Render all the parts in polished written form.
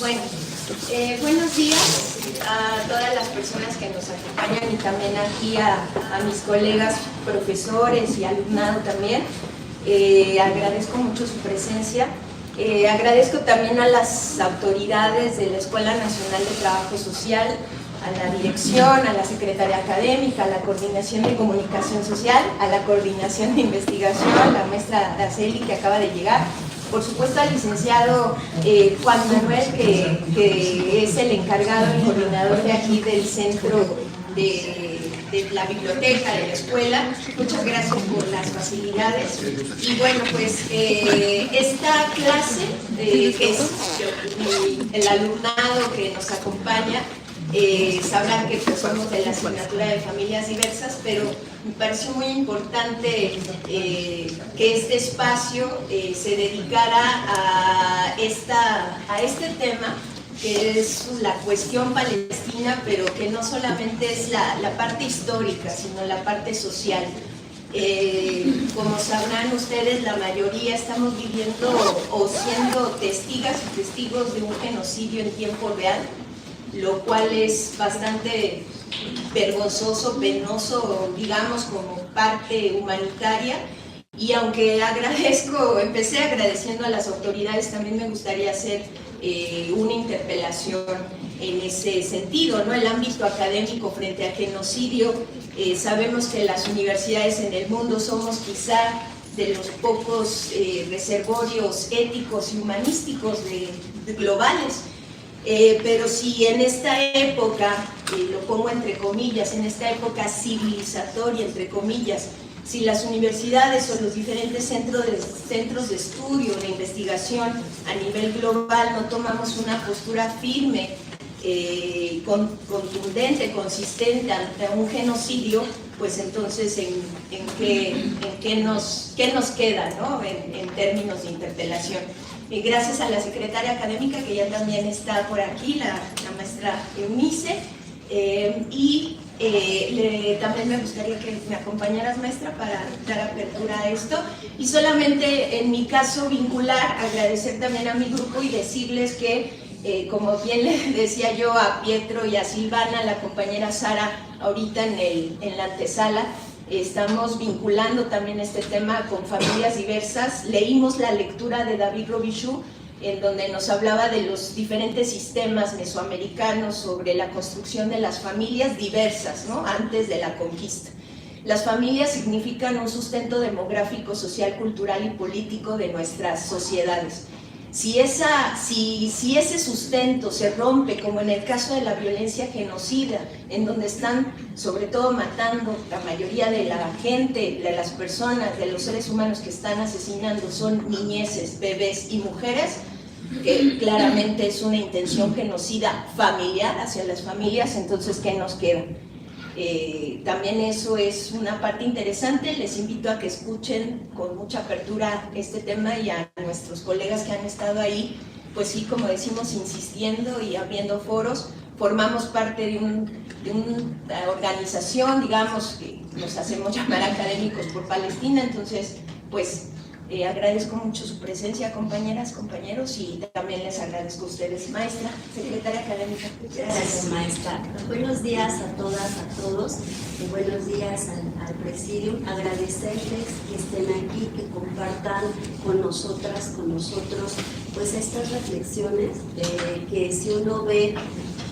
Bueno, buenos días a todas las personas que nos acompañan y también aquí a mis colegas profesores y alumnado también. Agradezco mucho su presencia. Agradezco también a las autoridades de la Escuela Nacional de Trabajo Social, a la dirección, a la secretaria académica, a la coordinación de comunicación social, a la coordinación de investigación, a la maestra Araceli que acaba de llegar. Por supuesto al licenciado Juan Manuel, que es el encargado y coordinador de aquí del centro de la biblioteca de la escuela. Muchas gracias por las facilidades. Y bueno, pues esta clase, que es el alumnado que nos acompaña, sabrán que pues, somos de la asignatura de familias diversas, pero me pareció muy importante que este espacio se dedicara a este tema, que es la cuestión palestina, pero que no solamente es la parte histórica, sino la parte social. Como sabrán ustedes, la mayoría estamos viviendo o siendo testigos de un genocidio en tiempo real, lo cual es bastante vergonzoso, penoso, digamos, como parte humanitaria. Y aunque empecé agradeciendo a las autoridades, también me gustaría hacer una interpelación en ese sentido, ¿no? El ámbito académico frente a genocidio, sabemos que las universidades en el mundo somos quizá de los pocos reservorios éticos y humanísticos globales. Pero si en esta época, lo pongo entre comillas, en esta época civilizatoria, entre comillas, si las universidades o los diferentes centros de estudio, de investigación a nivel global no tomamos una postura firme, contundente, consistente ante un genocidio, pues entonces ¿qué nos queda, ¿no? en términos de interpelación. Gracias a la secretaria académica que ya también está por aquí, la maestra Eunice, también me gustaría que me acompañaras, maestra, para dar apertura a esto. Y solamente en mi caso vincular, agradecer también a mi grupo y decirles que, como bien le decía yo a Pietro y a Silvana, la compañera Sara, ahorita en la antesala, estamos vinculando también este tema con familias diversas. Leímos la lectura de David Robichaud, en donde nos hablaba de los diferentes sistemas mesoamericanos sobre la construcción de las familias diversas, ¿no? Antes de la conquista. Las familias significan un sustento demográfico, social, cultural y político de nuestras sociedades. Si ese sustento se rompe, como en el caso de la violencia genocida, en donde están sobre todo matando la mayoría de la gente, de las personas, de los seres humanos que están asesinando, son niñeces, bebés y mujeres, que claramente es una intención genocida familiar hacia las familias, entonces ¿qué nos queda? También eso es una parte interesante. Les invito a que escuchen con mucha apertura este tema y a nuestros colegas que han estado ahí, pues sí, como decimos, insistiendo y abriendo foros. Formamos parte de una organización, digamos, que nos hacemos llamar Académicos por Palestina, entonces, pues, agradezco mucho su presencia, compañeras, compañeros, y también les agradezco a ustedes. Maestra, secretaria académica. Gracias, maestra. Buenos días a todas, a todos. Buenos días al presidium. Agradecerles que estén aquí, que compartan con nosotras, con nosotros, pues estas reflexiones, que si uno ve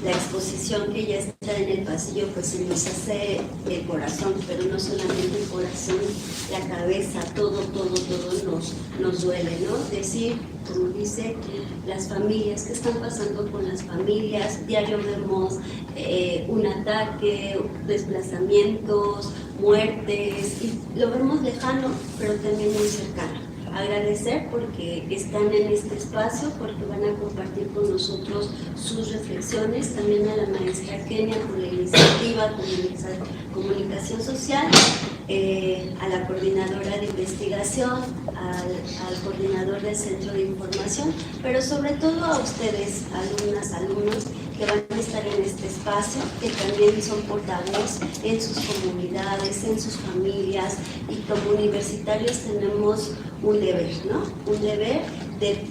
la exposición que ya está en el pasillo, pues se nos hace el corazón, pero no solamente el corazón, la cabeza, todo nos duele, ¿no? Decir, como dice, las familias, ¿qué están pasando con las familias? Diario vemos un ataque, desplazamientos, muertes, y lo vemos lejano, pero también muy cercano. Agradecer porque están en este espacio, porque van a compartir con nosotros sus reflexiones, también a la maestra Kenia por la iniciativa Comunicación Social, a la coordinadora de investigación, al coordinador del Centro de Información, pero sobre todo a ustedes, alumnas, alumnos, que van a estar en este espacio, que también son portavoz en sus comunidades, en sus familias, y como universitarios tenemos un deber, ¿no? Un deber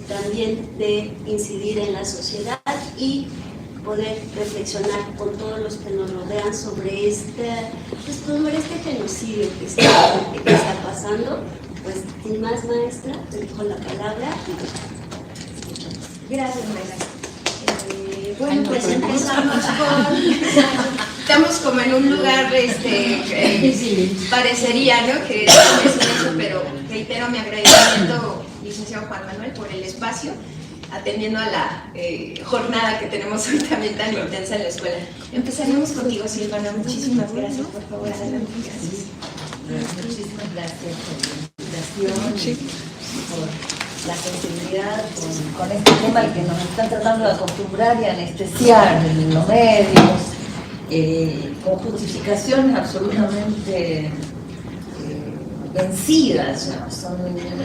también de incidir en la sociedad y poder reflexionar con todos los que nos rodean sobre este genocidio que está pasando. Pues sin más, maestra, te dejo la palabra. Gracias, maestra. Bueno, pues empezamos con... Estamos como en un lugar, parecería, ¿no? Que no es eso, pero reitero mi agradecimiento, licenciado Juan Manuel, por el espacio, atendiendo a la jornada que tenemos hoy también tan intensa en la escuela. Empezaremos contigo, Silvana. Muchísimas gracias, por favor, adelante. Gracias. Muchísimas gracias por la invitación, por la sensibilidad con este tema al que nos están tratando de acostumbrar y anestesiar en los medios, con justificaciones absolutamente vencidas ya.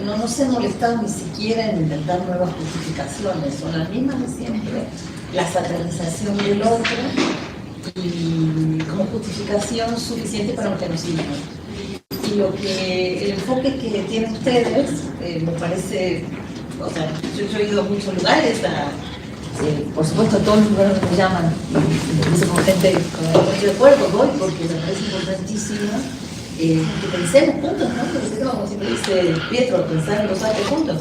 No se han molestado ni siquiera en inventar nuevas justificaciones, son las mismas de siempre, la satanización del otro y como justificación suficiente para un genocidio. Y el enfoque que tienen ustedes me parece, o sea, yo he ido a muchos lugares, por supuesto a todos los lugares que me llaman, y me dice con gente con la que estoy de acuerdo, voy porque me parece importantísimo que pensemos juntos, ¿no? Porque como siempre dice Pietro, pensar en los actos juntos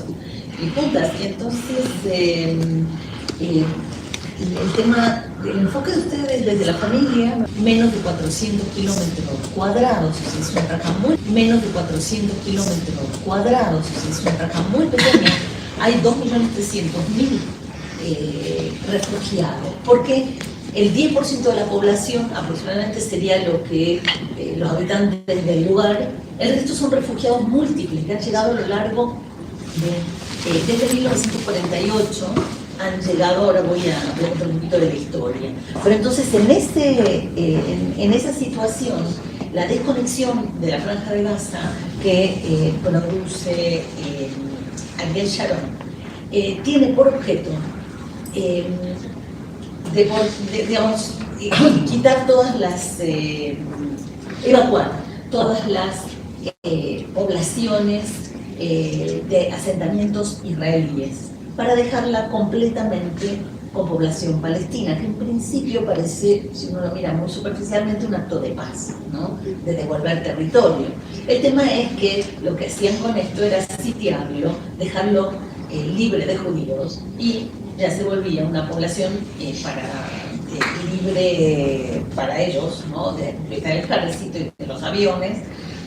y juntas. Y entonces el tema, el enfoque de ustedes desde la familia, menos de 400 kilómetros cuadrados, o sea, es una franja menos de 400 kilómetros cuadrados, o sea, es una franja muy pequeña, hay 2.300.000 refugiados, porque el 10% de la población aproximadamente sería lo que los habitantes del lugar, el resto son refugiados múltiples que han llegado a lo largo de, desde 1948, han llegado, ahora voy a preguntar un poquito de la historia. Pero entonces en esa situación, la desconexión de la Franja de Gaza que produce Ariel Sharon tiene por objeto digamos, quitar todas las, evacuar todas las poblaciones de asentamientos israelíes, para dejarla completamente con población palestina, que en principio parece, si uno lo mira muy superficialmente, un acto de paz, ¿no? De devolver territorio. El tema es que lo que hacían con esto era sitiarlo, dejarlo libre de judíos, y ya se volvía una población libre para ellos, ¿no? De utilizar el ejército y de los aviones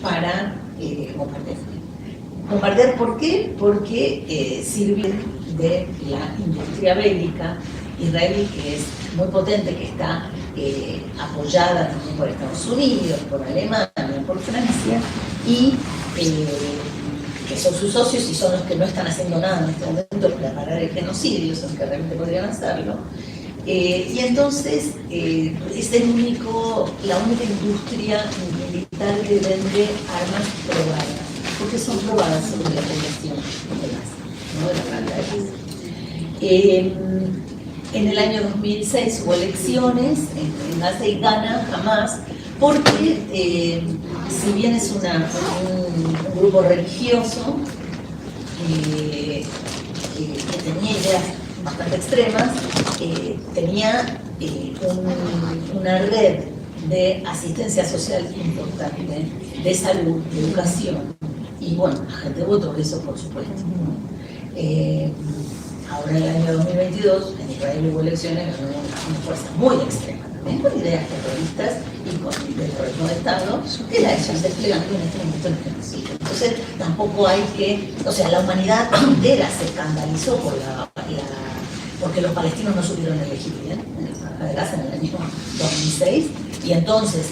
para bombardear. ¿Bombardear por qué? Porque sirven de la industria bélica israelí, que es muy potente, que está apoyada también por Estados Unidos, por Alemania, por Francia, y que son sus socios y son los que no están haciendo nada en este momento para parar el genocidio, son los que realmente podrían hacerlo. Y entonces es la única industria militar que vende armas probadas, porque son probadas sobre la población de Gaza, ¿no? De la Franja de Gaza. En el año 2006 hubo elecciones en Gaza y gana Hamas, porque si bien es un grupo religioso que tenía ideas bastante extremas, tenía una red de asistencia social importante, de salud, de educación, y bueno, la gente votó por eso, por supuesto. Ahora en el año 2022, en Israel hubo elecciones, ganó una fuerza muy extrema también, con ideas terroristas y con el terrorismo de Estado, que la están desplegando en este momento en el genocidio. Entonces tampoco hay que, o sea, la humanidad entera se escandalizó porque los palestinos no supieron elegir bien en la Franja de Gaza en el año 2006, y entonces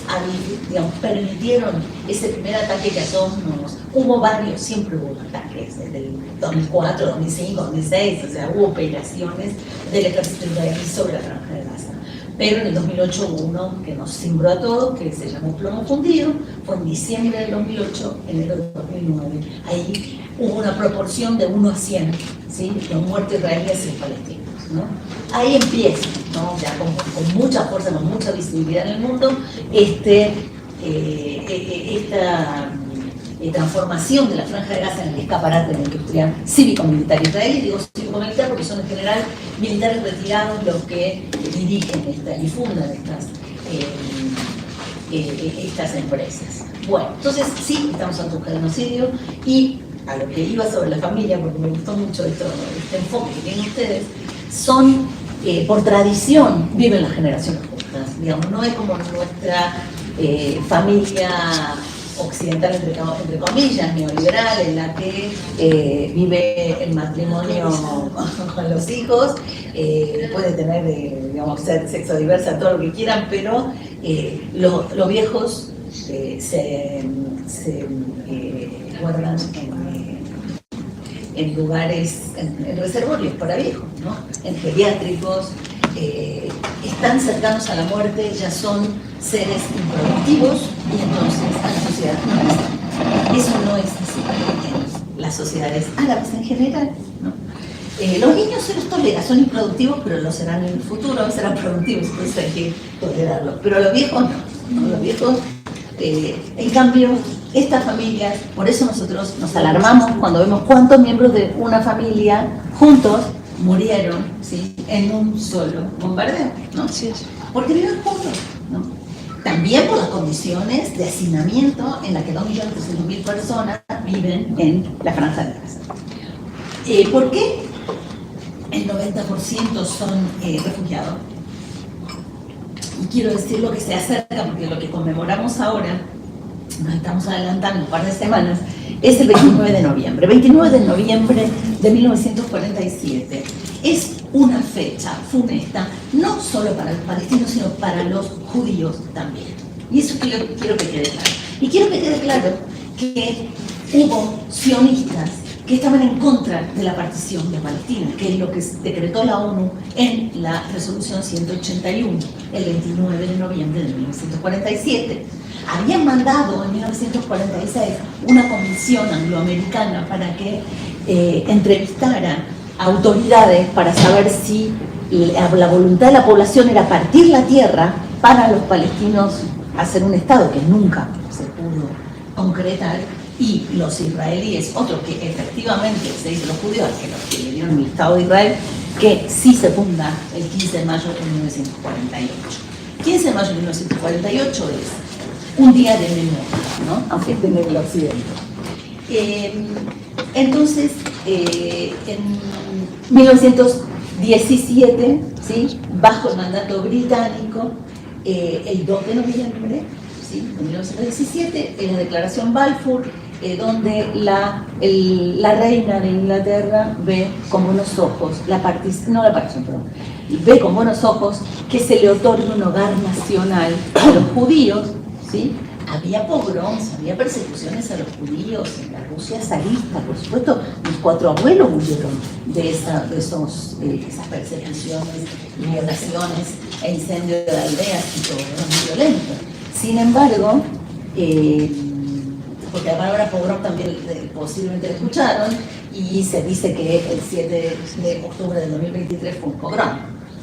digamos, permitieron ese primer ataque que a todos hubo varios, siempre hubo ataques, desde el 2004, 2005, 2006, o sea, hubo operaciones del ejército israelí sobre la Franja de Gaza. Pero en el 2008 hubo uno que nos cimbró a todos, que se llamó Plomo Fundido, fue en diciembre del 2008, enero del 2009. Ahí hubo una proporción de 1 a 100, ¿sí? De muertos israelíes y palestinos, ¿no? Ahí empieza, ¿no? Ya con mucha fuerza, con mucha visibilidad en el mundo, transformación de la Franja de Gaza en el escaparate de la industria cívico-militar israelí. Digo cívico-militar porque son en general militares retirados los que dirigen y fundan estas empresas. Bueno, entonces sí, estamos ante un genocidio, y a lo que iba sobre la familia, porque me gustó mucho este enfoque que tienen ustedes, son, por tradición, viven las generaciones juntas. Digamos, no es como nuestra familia occidental, entre comillas, neoliberal, en la que vive el matrimonio con los hijos, puede tener, digamos, sexo diversa, todo lo que quieran, pero los viejos se guardan en lugares, en reservorios para viejos, ¿no? En geriátricos, están cercanos a la muerte, ya son seres improductivos, y entonces a la sociedad no es. Eso no es así en las sociedades árabes en general, ¿no? Los niños se los tolera, son improductivos, pero lo serán en el futuro, serán productivos, entonces hay que tolerarlos. Pero los viejos no, los viejos, en cambio, estas familias, por eso nosotros nos alarmamos cuando vemos cuántos miembros de una familia juntos murieron, ¿sí?, en un solo bombardeo, ¿no? Sí. Porque viven juntos, ¿no? También por las condiciones de hacinamiento en las que 2.300.000 personas viven en la Franja de Gaza. ¿Por qué el 90% son refugiados? Y quiero decir lo que se acerca, porque lo que conmemoramos ahora, nos estamos adelantando un par de semanas, es el 29 de noviembre. 29 de noviembre de 1947. Es una fecha funesta, no solo para los palestinos, sino para los judíos también. Y eso quiero que quede claro. Y quiero que quede claro que hubo sionistas que estaban en contra de la partición de Palestina, que es lo que decretó la ONU en la resolución 181, el 29 de noviembre de 1947. Habían mandado en 1946 una comisión angloamericana para que entrevistara a autoridades para saber si la voluntad de la población era partir la tierra para los palestinos hacer un Estado, que nunca se pudo concretar, y los israelíes, otros que efectivamente se dicen los judíos, que los que le dieron el Estado de Israel, que sí se funda el 15 de mayo de 1948. 15 de mayo de 1948 es un día de memoria, ¿no? Aunque esté en el occidente. Entonces, en 1917, ¿sí?, bajo el mandato británico, el 2 de noviembre, ¿sí?, de 1917, en la declaración Balfour, donde la reina de Inglaterra ve con buenos ojos ve con buenos ojos que se le otorgue un hogar nacional a los judíos, ¿sí? Había pogroms, había persecuciones a los judíos en la Rusia zarista, por supuesto. Mis 4 abuelos murieron de esas persecuciones, violaciones e incendios de aldeas y todo, era muy violento. Sin embargo, porque la palabra pogrom también posiblemente la escucharon, y se dice que el 7 de octubre de 2023 fue un pogrom,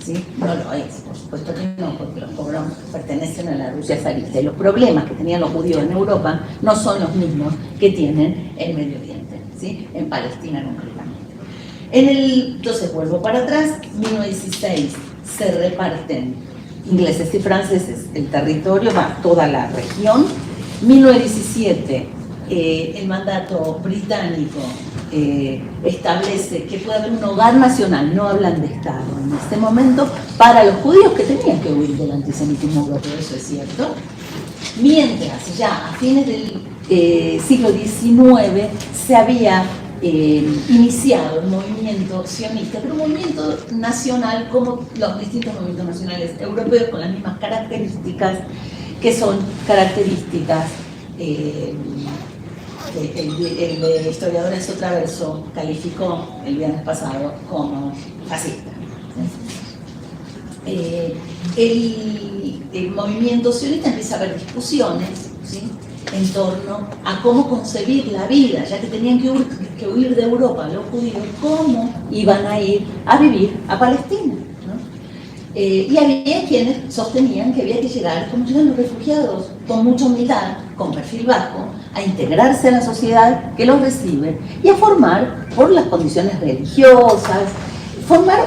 ¿sí? No lo es, por supuesto que no, porque los pogroms pertenecen a la Rusia zarista, y los problemas que tenían los judíos en Europa no son los mismos que tienen en Medio Oriente, ¿sí?, en Palestina concretamente. Entonces vuelvo para atrás, 1916 se reparten ingleses y franceses el territorio, toda la región. 1917 el mandato británico establece que puede haber un hogar nacional, no hablan de Estado en este momento, para los judíos que tenían que huir del antisemitismo, todo eso es cierto. Mientras ya a fines del siglo XIX se había iniciado el movimiento sionista, pero un movimiento nacional como los distintos movimientos nacionales europeos, con las mismas características, que son características el historiador Enzo Traverso calificó el viernes pasado como fascista. El movimiento sionista empieza a haber discusiones, ¿sí?, en torno a cómo concebir la vida, ya que tenían que huir de Europa los judíos, cómo iban a ir a vivir a Palestina, ¿no? Y había quienes sostenían que había que llegar, como llegan los refugiados, con mucha humildad, con perfil bajo, a integrarse a la sociedad que los recibe y a formar, por las condiciones religiosas, formar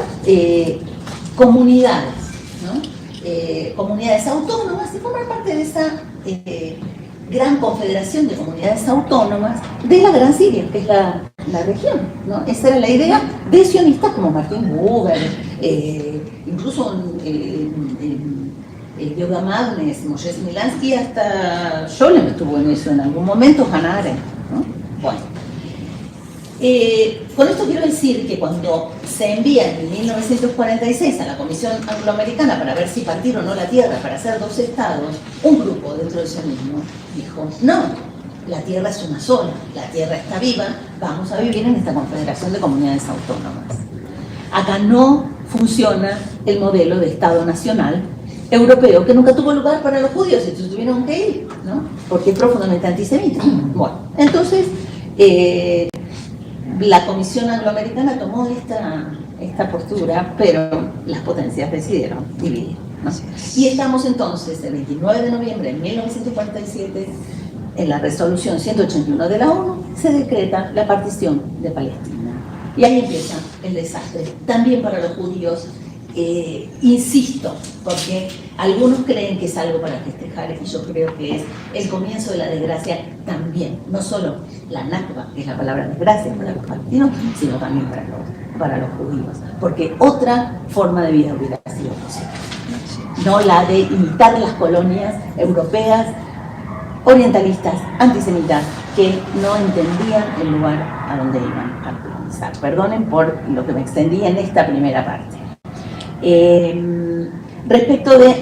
comunidades, ¿no? Comunidades autónomas y formar parte de esa gran confederación de comunidades autónomas de la Gran Siria, que es la región, ¿no? Esa era la idea de sionistas como Martin Buber, incluso Yehuda Magnes, Moshe Smilansky, hasta Scholem estuvo en eso en algún momento, Hannah Arendt, ¿no? Bueno, con esto quiero decir que cuando se envía en 1946 a la Comisión Angloamericana para ver si partir o no la tierra para hacer 2 estados, un grupo dentro del sionismo dijo, no, la tierra es una sola, la tierra está viva, vamos a vivir en esta confederación de comunidades autónomas. Acá no funciona el modelo de Estado Nacional europeo que nunca tuvo lugar para los judíos, entonces tuvieron que ir, ¿no? Porque es profundamente antisemita. Bueno, entonces la Comisión Angloamericana tomó esta postura, pero las potencias decidieron dividir, ¿no? Y estamos entonces, el 29 de noviembre de 1947, en la resolución 181 de la ONU, se decreta la partición de Palestina. Y ahí empieza el desastre, también para los judíos. Insisto, porque algunos creen que es algo para festejar y yo creo que es el comienzo de la desgracia también, no solo la Nakba, que es la palabra desgracia para los palestinos, sino también para los judíos, porque otra forma de vida hubiera sido posible, no la de imitar las colonias europeas, orientalistas, antisemitas, que no entendían el lugar a donde iban a colonizar. Perdonen por lo que me extendí en esta primera parte. Respecto de,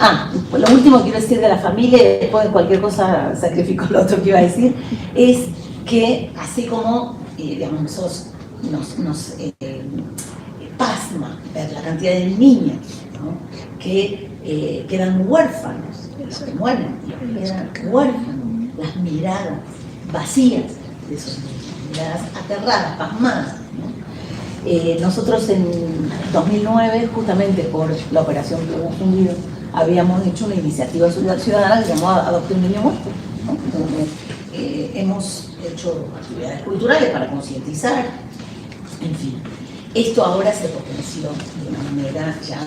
lo último que quiero decir de la familia, y después de cualquier cosa sacrifico lo otro que iba a decir, es que así como, digamos, nos pasma ver la cantidad de niños, ¿no? que quedan huérfanos, los que mueren, los que quedan huérfanos, las miradas vacías de esos niños, miradas aterradas, pasmadas, ¿no? Nosotros en 2009, justamente por la Operación Plomo Fundido, habíamos hecho una iniciativa ciudadana que se llamó Adopte un Niño Muerto, ¿no? Donde hemos hecho actividades culturales para concientizar, en fin. Esto ahora se potenció de una manera ya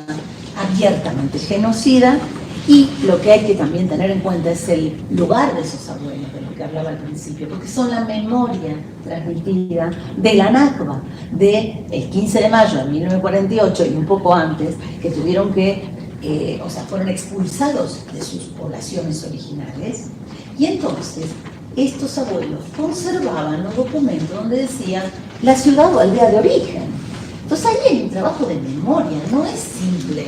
abiertamente genocida y lo que hay que también tener en cuenta es el lugar de esos abuelos, de lo que hablaba al principio, porque son la memoria transmitida de la Nakba, del 15 de mayo de 1948 y un poco antes, que tuvieron que, fueron expulsados de sus poblaciones originales, y entonces estos abuelos conservaban los documentos donde decían la ciudad o aldea de origen. Entonces ahí hay un trabajo de memoria, no es simple.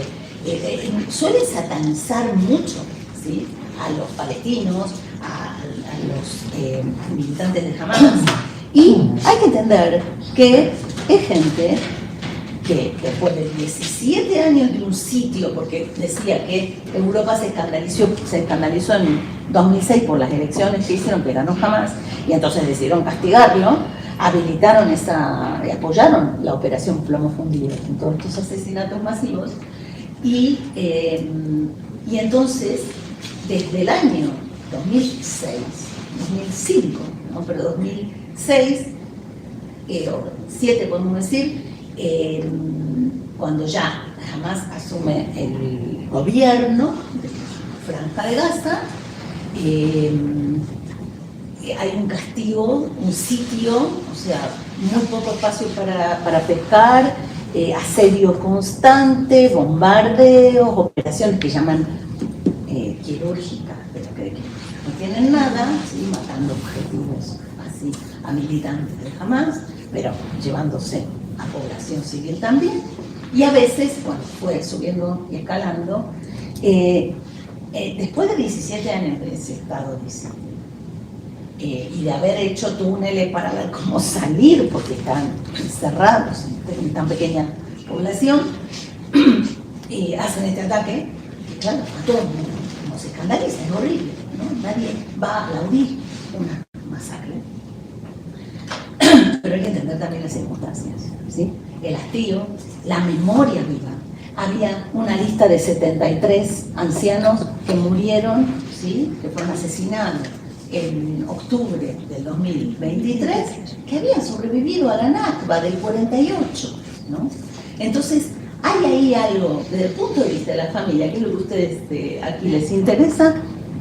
Suelen satanizar mucho, ¿sí?, a los palestinos, a los militantes de Hamas, y hay que entender que es gente que después de 17 años de un sitio, porque decía que Europa se escandalizó en 2006 por las elecciones que hicieron, que ganó Hamas, y entonces decidieron castigarlo, habilitaron apoyaron la operación Plomo Fundido en todos estos asesinatos masivos, y entonces, desde el año 2005, ¿no? Pero 2006, o 2007 podemos decir, cuando ya Hamas asume el gobierno de Franja de Gaza, hay un castigo, un sitio, o sea, muy poco espacio para pescar, asedio constante, bombardeos, operaciones que llaman quirúrgicas, pero que no tienen nada, ¿sí?, matando objetivos así a militantes de Hamas, pero llevándose a población civil también, y a veces, bueno, fue subiendo y escalando, después de 17 años de ese estado de sitio, y de haber hecho túneles para ver cómo salir, porque están encerrados en tan pequeña población, hacen este ataque, y claro, a todo el mundo como se escandaliza, es horrible, ¿no? Nadie va a aplaudir una masacre. Pero hay que entender también las circunstancias, ¿sí? El hastío, la memoria viva. Había una lista de 73 ancianos que murieron, ¿sí?, que fueron asesinados en octubre del 2023 que habían sobrevivido a la Nakba del 48, ¿no? Entonces, hay ahí algo, desde el punto de vista de la familia, que es lo que a ustedes aquí les interesa,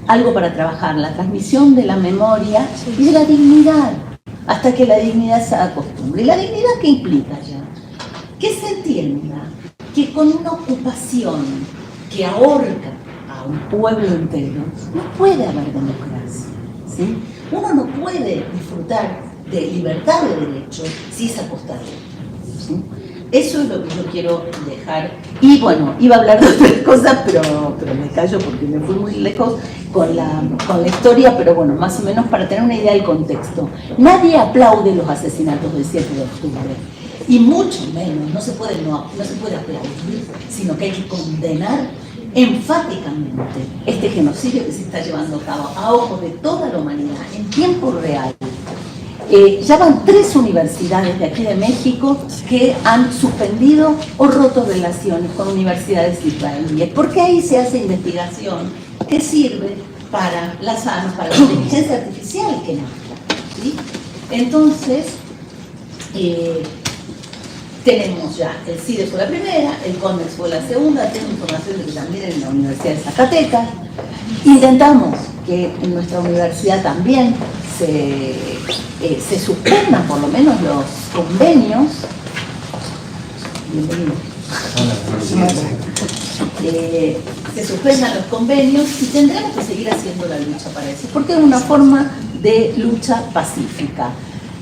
algo para trabajar, la transmisión de la memoria y de la dignidad, hasta que la dignidad se haga costumbre. ¿Y la dignidad qué implica ya? Que se entienda que con una ocupación que ahorca a un pueblo entero, no puede haber democracia, ¿sí? Uno no puede disfrutar de libertad de derechos si es acostado, ¿sí? Eso es lo que yo quiero dejar. Y bueno, iba a hablar de otras cosas, pero me callo porque me fui muy lejos con la historia, pero bueno, más o menos para tener una idea del contexto. Nadie aplaude los asesinatos del 7 de octubre. Y mucho menos, no se puede aplaudir, sino que hay que condenar enfáticamente este genocidio que se está llevando a cabo a ojos de toda la humanidad en tiempo real. Ya van 3 universidades de aquí de México que han suspendido o roto relaciones con universidades israelíes, porque ahí se hace investigación que sirve para las armas, para la inteligencia artificial que nazca, ¿sí? Entonces, tenemos ya, el CIDE fue la primera, el CONEX fue la segunda, tengo información de que también en la Universidad de Zacatecas. Intentamos que en nuestra universidad también se suspendan por lo menos los convenios. Bienvenido. Se suspendan los convenios y tendremos que seguir haciendo la lucha para eso, porque es una forma de lucha pacífica.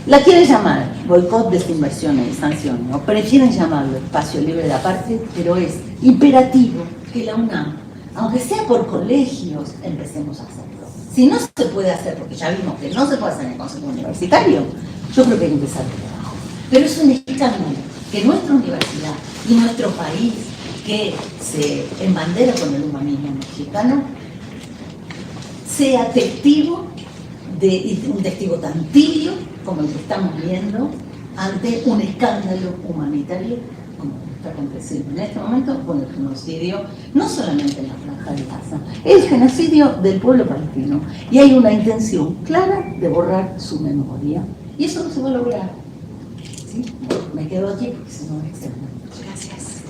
La quieren llamar boicot, desinversiones y sanciones, o prefieren llamarlo espacio libre de aparte, pero es imperativo que la UNAM, aunque sea por colegios, empecemos a hacerlo. Si no se puede hacer, porque ya vimos que no se puede hacer en el Consejo Universitario, yo creo que hay que empezar por abajo. Pero es un escándalo que nuestra universidad y nuestro país, que se embandera con el humanismo mexicano, sea testigo de un testigo tan tibio como el que estamos viendo ante un escándalo humanitario como está aconteciendo en este momento con el genocidio, no solamente en la Franja de Gaza, el genocidio del pueblo palestino. Y hay una intención clara de borrar su memoria. Y eso no se va a lograr. ¿Sí? Me quedo aquí porque si no me extiendo. Gracias.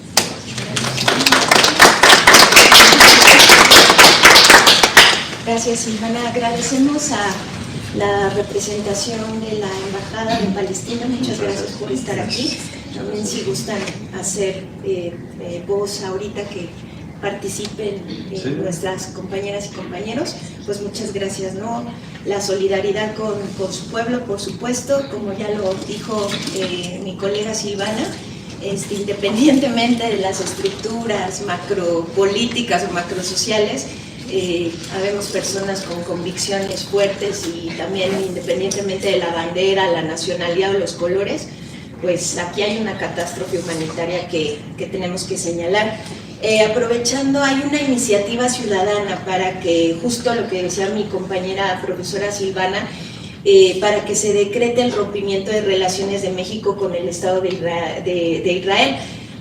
Gracias, Silvana. Agradecemos a la representación de la Embajada de Palestina. Muchas gracias por estar aquí. También si gustan hacer voz ahorita que participen nuestras compañeras y compañeros, pues muchas gracias, ¿no? La solidaridad con su pueblo, por supuesto, como ya lo dijo mi colega Silvana, independientemente de las estructuras macropolíticas o macrosociales, habemos personas con convicciones fuertes y también independientemente de la bandera, la nacionalidad o los colores, pues aquí hay una catástrofe humanitaria que tenemos que señalar. Aprovechando, hay una iniciativa ciudadana para que, justo lo que decía mi compañera profesora Silvana, para que se decrete el rompimiento de relaciones de México con el Estado de Israel.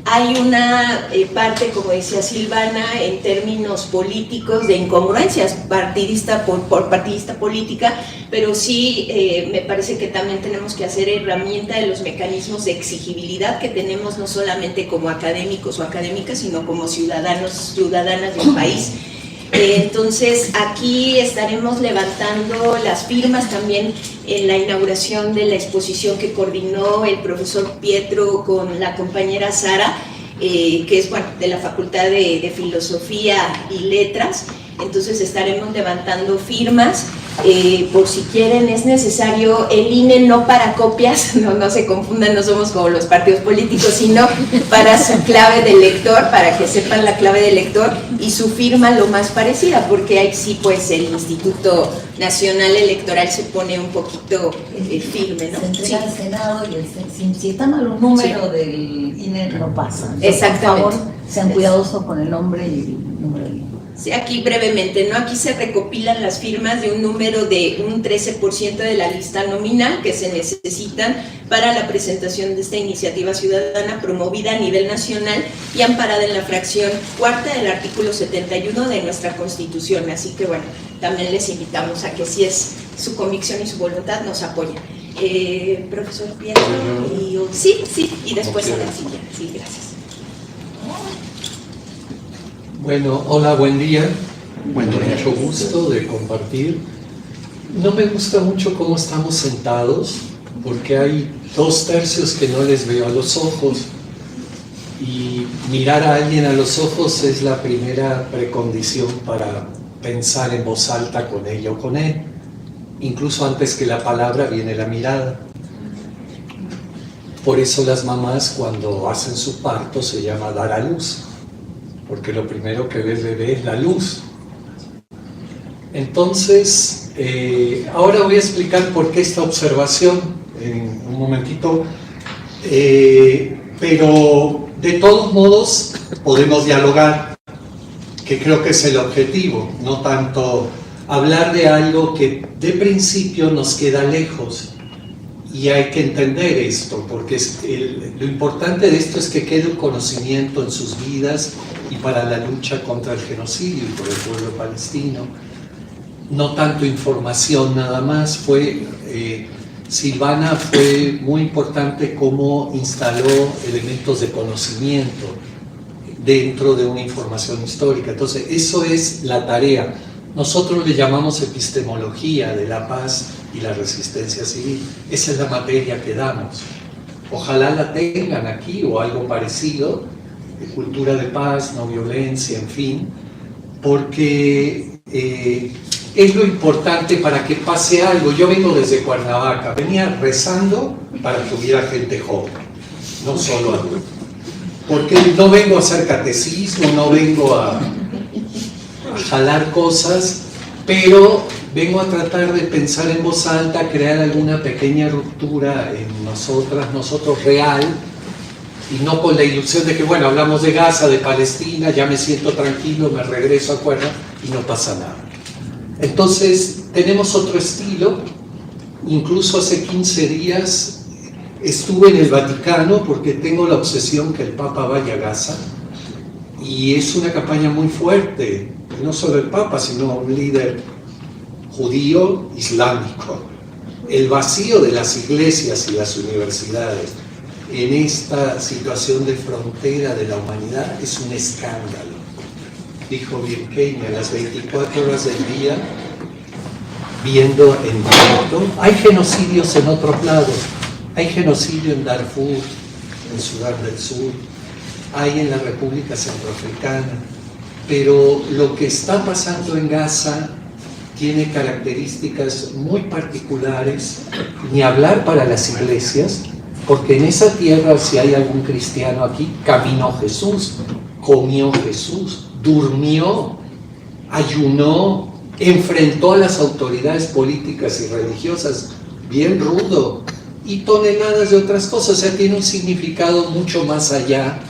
Hay una parte, como decía Silvana, en términos políticos de incongruencias partidista por partidista política, pero sí me parece que también tenemos que hacer herramienta de los mecanismos de exigibilidad que tenemos no solamente como académicos o académicas, sino como ciudadanos, ciudadanas del país. Entonces aquí estaremos levantando las firmas también en la inauguración de la exposición que coordinó el profesor Pietro con la compañera Sara, que es de la Facultad de Filosofía y Letras. Entonces estaremos levantando firmas, por si quieren. Es necesario el INE no para copias, no se confundan, no somos como los partidos políticos, sino para su clave de lector, para que sepan la clave de lector y su firma lo más parecida, porque ahí sí pues el Instituto Nacional Electoral se pone un poquito firme, ¿no? Se entrega al Senado y si está mal un número del INE no pasa. Exactamente. Por favor, Sean cuidadosos con el nombre y el número de línea. Sí, aquí brevemente, ¿no? Aquí se recopilan las firmas de un número de un 13% de la lista nominal que se necesitan para la presentación de esta iniciativa ciudadana promovida a nivel nacional y amparada en la fracción cuarta del artículo 71 de nuestra Constitución. Así que bueno, también les invitamos a que, si es su convicción y su voluntad, nos apoyen. Profesor Pietro, sí, y después a la silla. Sí, gracias. Bueno, hola, buen día. Bueno, mucho gusto de compartir. No me gusta mucho cómo estamos sentados, porque hay 2/3 que no les veo a los ojos. Y mirar a alguien a los ojos es la primera precondición para pensar en voz alta con ella o con él. Incluso antes que la palabra viene la mirada. Por eso las mamás, cuando hacen su parto, se llama dar a luz, porque lo primero que ve el bebé es la luz. Entonces, ahora voy a explicar por qué esta observación en un momentito, pero de todos modos podemos dialogar, que creo que es el objetivo, no tanto hablar de algo que de principio nos queda lejos. Y hay que entender esto, porque lo importante de esto es que quede un conocimiento en sus vidas y para la lucha contra el genocidio y por el pueblo palestino. No tanto información nada más. Silvana fue muy importante cómo instaló elementos de conocimiento dentro de una información histórica. Entonces, eso es la tarea. Nosotros le llamamos epistemología de la paz y la resistencia civil. Esa es la materia que damos. Ojalá la tengan aquí o algo parecido, de cultura de paz, no violencia, en fin, porque es lo importante para que pase algo. Yo vengo desde Cuernavaca, venía rezando para que hubiera gente joven, no solo adultos, porque no vengo a hacer catecismo, no vengo a jalar cosas, pero vengo a tratar de pensar en voz alta, crear alguna pequeña ruptura en nosotros real, y no con la ilusión de que, bueno, hablamos de Gaza, de Palestina, ya me siento tranquilo, me regreso a Cuerna y no pasa nada. Entonces, tenemos otro estilo. Incluso hace 15 días estuve en el Vaticano porque tengo la obsesión que el Papa vaya a Gaza, y es una campaña muy fuerte, no solo el Papa, sino un líder judío islámico. El vacío de las iglesias y las universidades en esta situación de frontera de la humanidad es un escándalo. Dijo Virginia, las 24 horas del día, viendo en directo. Hay genocidios en otros lados. Hay genocidio en Darfur, en Sudán del Sur, hay en la República Centroafricana, pero lo que está pasando en Gaza tiene características muy particulares, ni hablar para las iglesias, porque en esa tierra, si hay algún cristiano aquí, caminó Jesús, comió Jesús, durmió, ayunó, enfrentó a las autoridades políticas y religiosas bien rudo, y toneladas de otras cosas. O sea, tiene un significado mucho más allá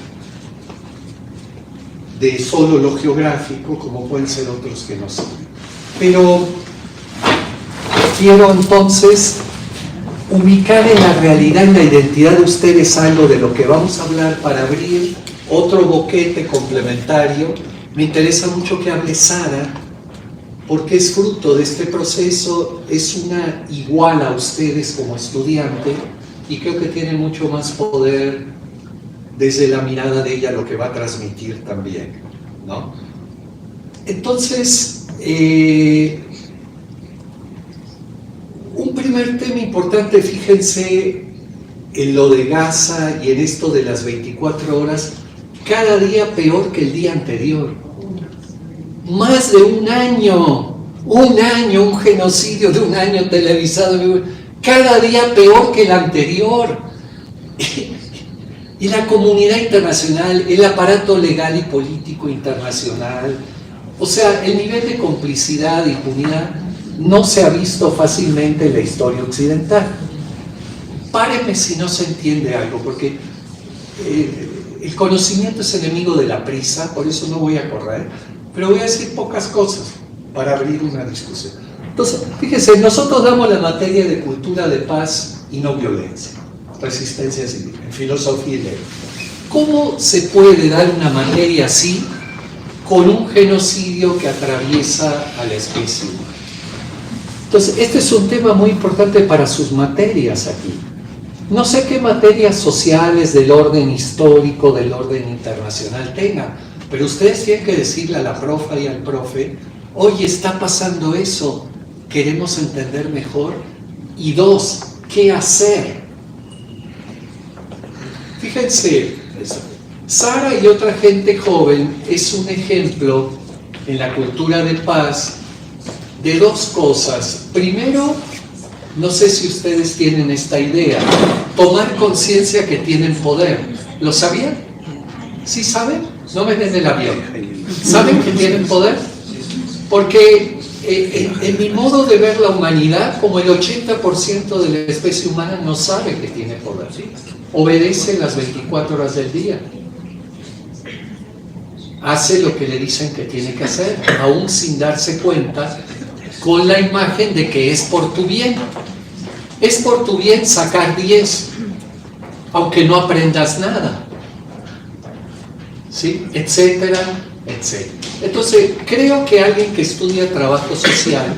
de solo lo geográfico, como pueden ser otros que no son. Pero quiero entonces ubicar en la realidad, en la identidad de ustedes, algo de lo que vamos a hablar para abrir otro boquete complementario. Me interesa mucho que hable Sara, porque es fruto de este proceso, es una igual a ustedes como estudiante, y creo que tiene mucho más poder desde la mirada de ella, lo que va a transmitir también, ¿no? Entonces, un primer tema importante, fíjense en lo de Gaza y en esto de las 24 horas, cada día peor que el día anterior. Más de un año, un genocidio de un año televisado, cada día peor que el anterior. Y la comunidad internacional, el aparato legal y político internacional, o sea, el nivel de complicidad y impunidad no se ha visto fácilmente en la historia occidental. Párenme si no se entiende algo, porque el conocimiento es enemigo de la prisa, por eso no voy a correr, pero voy a decir pocas cosas para abrir una discusión. Entonces, fíjense, nosotros damos la materia de cultura de paz y no violencia, resistencia civil, en filosofía y ley. ¿Cómo se puede dar una materia así con un genocidio que atraviesa a la especie humana? Entonces, este es un tema muy importante para sus materias aquí. No sé qué materias sociales del orden histórico, del orden internacional tengan, pero ustedes tienen que decirle a la profa y al profe, oye, está pasando eso, queremos entender mejor. Y dos, ¿qué hacer? Fíjense, Sara y otra gente joven es un ejemplo en la cultura de paz de dos cosas. Primero, no sé si ustedes tienen esta idea, tomar conciencia que tienen poder. ¿Lo sabían? ¿Sí saben? No ven en el avión. ¿Saben que tienen poder? Porque en mi modo de ver la humanidad, como el 80% de la especie humana no sabe que tiene poder. Obedece las 24 horas del día. Hace lo que le dicen que tiene que hacer, aún sin darse cuenta, con la imagen de que es por tu bien. Es por tu bien sacar 10, aunque no aprendas nada. ¿Sí? Etcétera, etcétera. Entonces, creo que alguien que estudia trabajo social,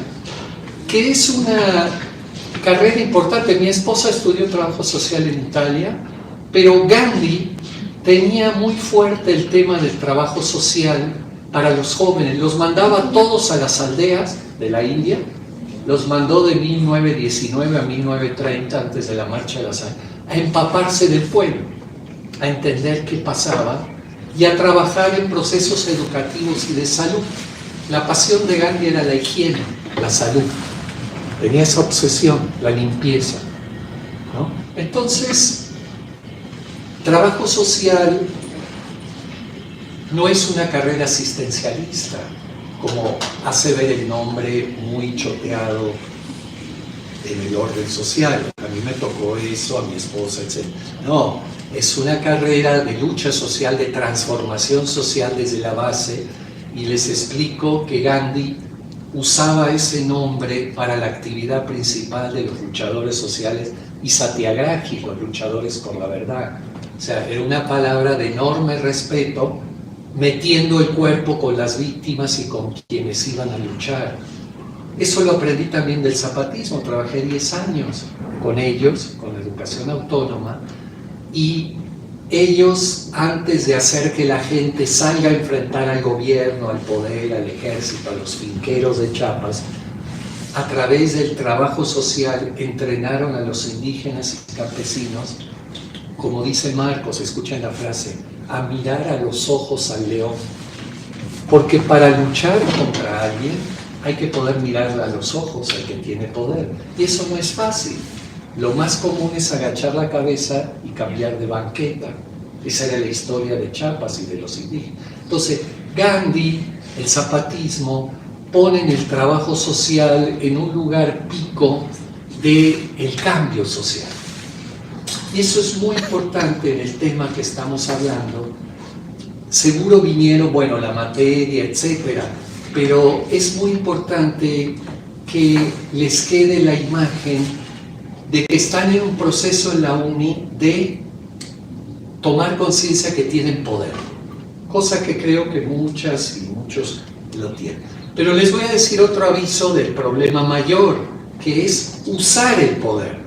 que es una carrera importante, mi esposa estudió trabajo social en Italia, pero Gandhi tenía muy fuerte el tema del trabajo social para los jóvenes, los mandaba todos a las aldeas de la India, los mandó de 1919 a 1930, antes de la marcha de la sal, a empaparse del pueblo, a entender qué pasaba y a trabajar en procesos educativos y de salud. La pasión de Gandhi era la higiene, la salud. Tenía esa obsesión, la limpieza, ¿no? Entonces, trabajo social no es una carrera asistencialista, como hace ver el nombre muy choteado en el orden social. A mí me tocó eso, a mi esposa, etc. No, es una carrera de lucha social, de transformación social desde la base, y les explico que Gandhi usaba ese nombre para la actividad principal de los luchadores sociales y satyagrahi, los luchadores por la verdad. O sea, era una palabra de enorme respeto, metiendo el cuerpo con las víctimas y con quienes iban a luchar. Eso lo aprendí también del zapatismo, trabajé 10 años con ellos, con la educación autónoma, y ellos, antes de hacer que la gente salga a enfrentar al gobierno, al poder, al ejército, a los finqueros de Chiapas, a través del trabajo social entrenaron a los indígenas y campesinos, como dice Marcos, escuchen la frase, a mirar a los ojos al león. Porque para luchar contra alguien hay que poder mirar a los ojos al que tiene poder. Y eso no es fácil. Lo más común es agachar la cabeza y cambiar de banqueta. Esa era la historia de Chiapas y de los indígenas. Entonces, Gandhi, el zapatismo, ponen el trabajo social en un lugar pico del cambio social. Y eso es muy importante en el tema que estamos hablando. Seguro vinieron, bueno, la materia, etcétera, pero es muy importante que les quede la imagen de que están en un proceso en la UNI de tomar conciencia que tienen poder, cosa que creo que muchas y muchos lo tienen. Pero les voy a decir otro aviso del problema mayor, que es usar el poder.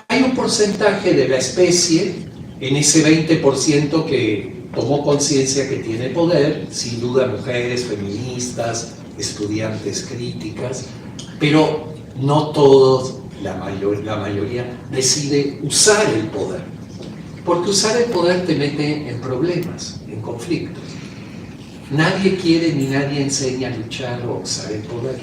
Hay un porcentaje de la especie, en ese 20% que tomó conciencia que tiene poder, sin duda mujeres, feministas, estudiantes críticas, pero no todos, la mayoría decide usar el poder. Porque usar el poder te mete en problemas, en conflictos. Nadie quiere ni nadie enseña a luchar o a usar el poder.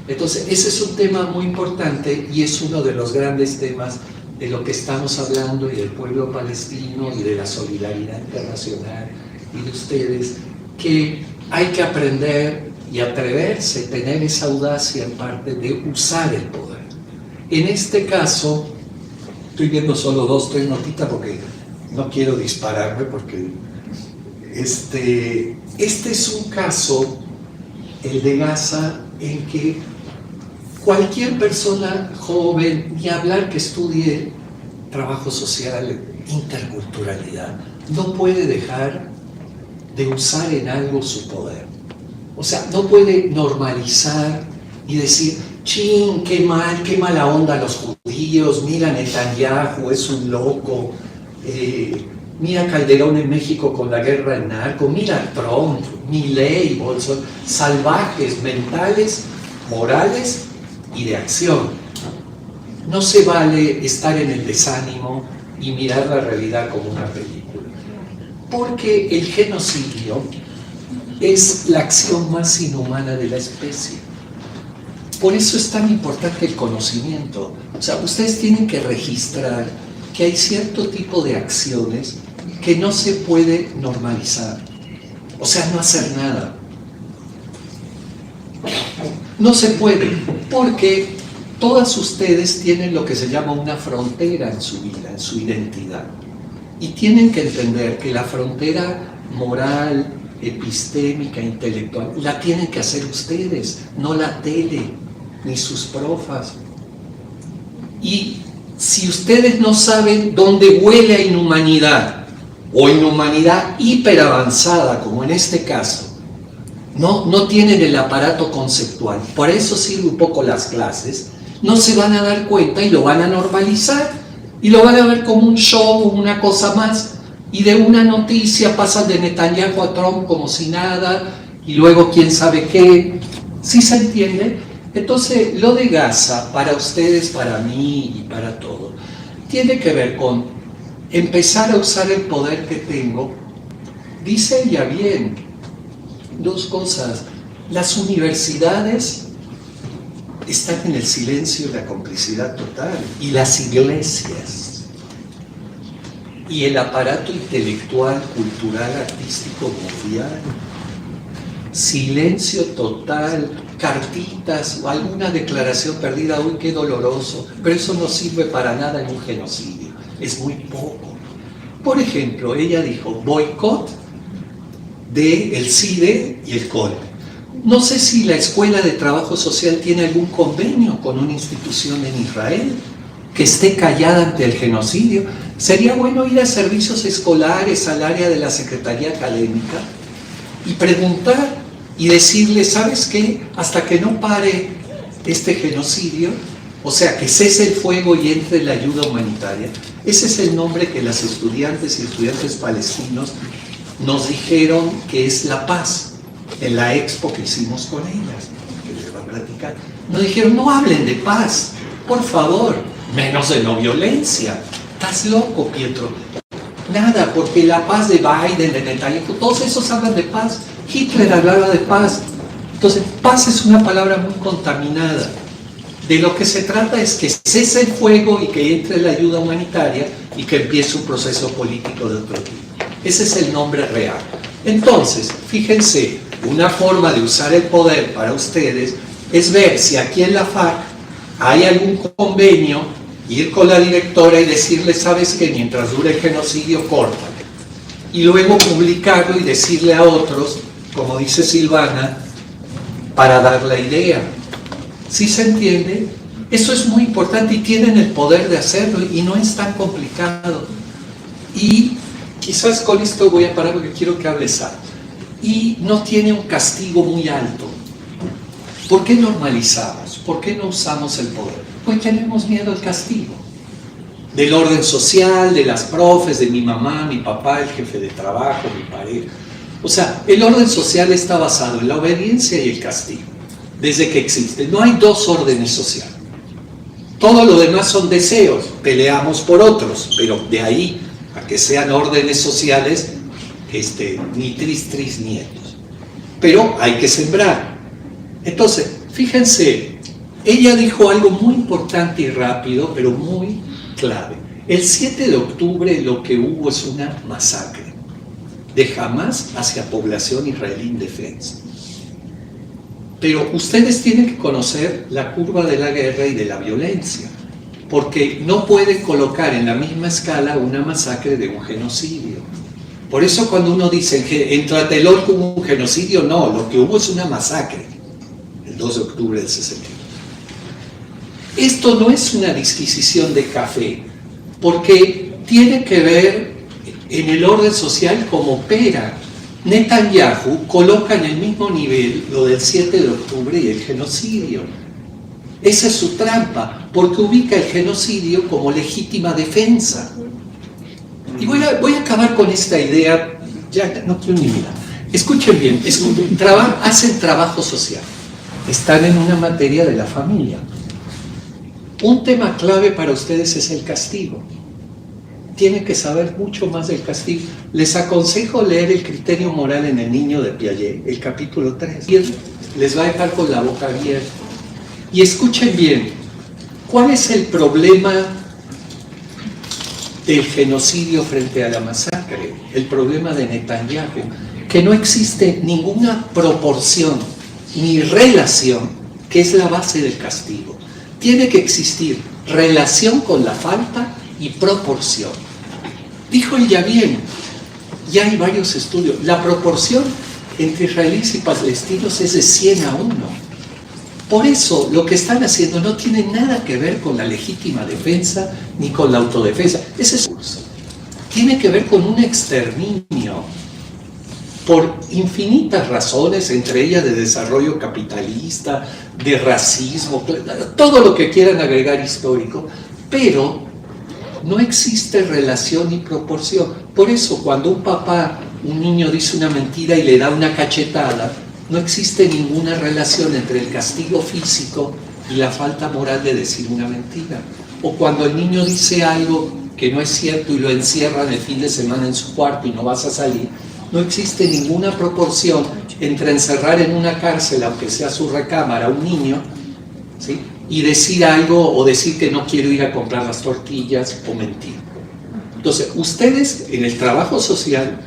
Entonces, ese es un tema muy importante y es uno de los grandes temas de lo que estamos hablando y del pueblo palestino y de la solidaridad internacional y de ustedes, que hay que aprender y atreverse, tener esa audacia en parte de usar el poder. En este caso, estoy viendo solo 2, 3 notitas porque no quiero dispararme porque este es un caso, el de Gaza, en que cualquier persona joven, ni hablar que estudie trabajo social, interculturalidad, no puede dejar de usar en algo su poder. O sea, no puede normalizar y decir, chin, qué mala onda los judíos, mira Netanyahu, es un loco, mira Calderón en México con la guerra en narco, mira Trump, Milei, Bolsonaro, salvajes mentales, morales y de acción. No se vale estar en el desánimo y mirar la realidad como una película, porque el genocidio es la acción más inhumana de la especie. Por eso es tan importante el conocimiento. O sea, ustedes tienen que registrar que hay cierto tipo de acciones que no se puede normalizar. O sea, no hacer nada. No se puede, porque todas ustedes tienen lo que se llama una frontera en su vida, en su identidad. Y tienen que entender que la frontera moral, epistémica, intelectual, la tienen que hacer ustedes, no la tele, ni sus profas. Y si ustedes no saben dónde huele a inhumanidad, o inhumanidad hiperavanzada, como en este caso, no tienen el aparato conceptual, por eso sirve un poco las clases, no se van a dar cuenta y lo van a normalizar, y lo van a ver como un show, una cosa más, y de una noticia pasan de Netanyahu a Trump como si nada, y luego quién sabe qué. ¿Sí se entiende? Entonces, lo de Gaza, para ustedes, para mí y para todos, tiene que ver con empezar a usar el poder que tengo. Dice ella bien, dos cosas. Las universidades están en el silencio y la complicidad total, y las iglesias, y el aparato intelectual, cultural, artístico mundial. Silencio total, cartitas o alguna declaración perdida, uy, qué doloroso, pero eso no sirve para nada en un genocidio, es muy poco. Por ejemplo, ella dijo boicot del CIDE y el COLE. No sé si la Escuela de Trabajo Social tiene algún convenio con una institución en Israel que esté callada ante el genocidio. Sería bueno ir a servicios escolares, al área de la Secretaría Académica y preguntar y decirle, ¿sabes qué? Hasta que no pare este genocidio, o sea, que cese el fuego y entre la ayuda humanitaria. Ese es el nombre que las estudiantes y estudiantes palestinos nos dijeron que es la paz, en la expo que hicimos con ellas, que les va a platicar. Nos dijeron, no hablen de paz, por favor, menos de no violencia. Estás loco, Pietro. Nada, porque la paz de Biden, de Netanyahu, todos esos hablan de paz. Hitler hablaba de paz. Entonces, paz es una palabra muy contaminada. De lo que se trata es que cese el fuego y que entre la ayuda humanitaria y que empiece un proceso político de otro tipo. Ese es el nombre real. Entonces, fíjense, una forma de usar el poder para ustedes es ver si aquí en la FARC hay algún convenio, ir con la directora y decirle, sabes que mientras dure el genocidio, córtale. Y luego publicarlo y decirle a otros, como dice Silvana, para dar la idea. ¿Sí se entiende? Eso es muy importante y tienen el poder de hacerlo y no es tan complicado. Y quizás con esto voy a parar porque quiero que hables algo. Y no tiene un castigo muy alto. ¿Por qué normalizamos? ¿Por qué no usamos el poder? Pues tenemos miedo al castigo. Del orden social, de las profes, de mi mamá, mi papá, el jefe de trabajo, mi pareja. O sea, el orden social está basado en la obediencia y el castigo, desde que existe. No hay dos órdenes sociales. Todo lo demás son deseos, peleamos por otros, pero de ahí a que sean órdenes sociales, ni tris, nietos. Pero hay que sembrar. Entonces, fíjense, ella dijo algo muy importante y rápido, pero muy clave. El 7 de octubre lo que hubo es una masacre de Hamas hacia población israelí indefensa. Pero ustedes tienen que conocer la curva de la guerra y de la violencia. porque no pueden colocar en la misma escala una masacre de un genocidio. Por eso cuando uno dice que en Tlatelolco hubo un genocidio, no, lo que hubo es una masacre, el 2 de octubre del 62. Esto no es una disquisición de café, porque tiene que ver en el orden social como opera. Netanyahu coloca en el mismo nivel lo del 7 de octubre y el genocidio. Esa es su trampa, porque ubica el genocidio como legítima defensa. Y voy a acabar con esta idea, ya no quiero ni mirar. Escuchen bien, hacen trabajo social, están en una materia de la familia. Un tema clave para ustedes es el castigo. Tienen que saber mucho más del castigo. Les aconsejo leer El criterio moral en el niño de Piaget, el capítulo 3. Les va a dejar con la boca abierta. Y escuchen bien, ¿cuál es el problema del genocidio frente a la masacre? El problema de Netanyahu, que no existe ninguna proporción ni relación, que es la base del castigo. Tiene que existir relación con la falta y proporción. Dijo ella bien, ya hay varios estudios, la proporción entre israelíes y palestinos es de 100 a 1. Por eso lo que están haciendo no tiene nada que ver con la legítima defensa ni con la autodefensa. Ese es curso. Tiene que ver con un exterminio por infinitas razones, entre ellas de desarrollo capitalista, de racismo, todo lo que quieran agregar histórico, pero no existe relación ni proporción. Por eso cuando un niño dice una mentira y le da una cachetada, no existe ninguna relación entre el castigo físico y la falta moral de decir una mentira. O cuando el niño dice algo que no es cierto y lo encierran el fin de semana en su cuarto y no vas a salir, no existe ninguna proporción entre encerrar en una cárcel, aunque sea su recámara, a un niño, ¿sí?, y decir algo o decir que no quiero ir a comprar las tortillas o mentir. Entonces, ustedes en el trabajo social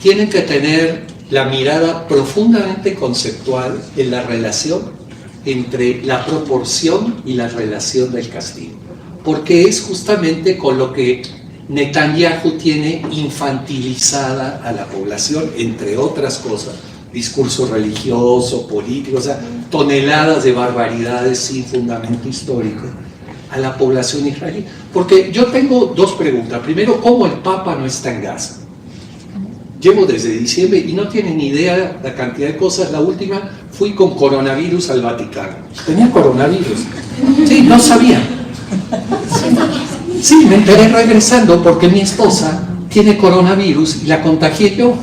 tienen que tener la mirada profundamente conceptual en la relación entre la proporción y la relación del castigo, porque es justamente con lo que Netanyahu tiene infantilizada a la población, entre otras cosas, discurso religioso, político, o sea, toneladas de barbaridades sin fundamento histórico a la población israelí. Porque yo tengo dos preguntas. Primero, ¿cómo el Papa no está en Gaza? Llevo desde diciembre y no tienen ni idea la cantidad de cosas. La última, fui con coronavirus al Vaticano. Tenía coronavirus. Sí, no sabía. Sí, me enteré regresando porque mi esposa tiene coronavirus y la contagié yo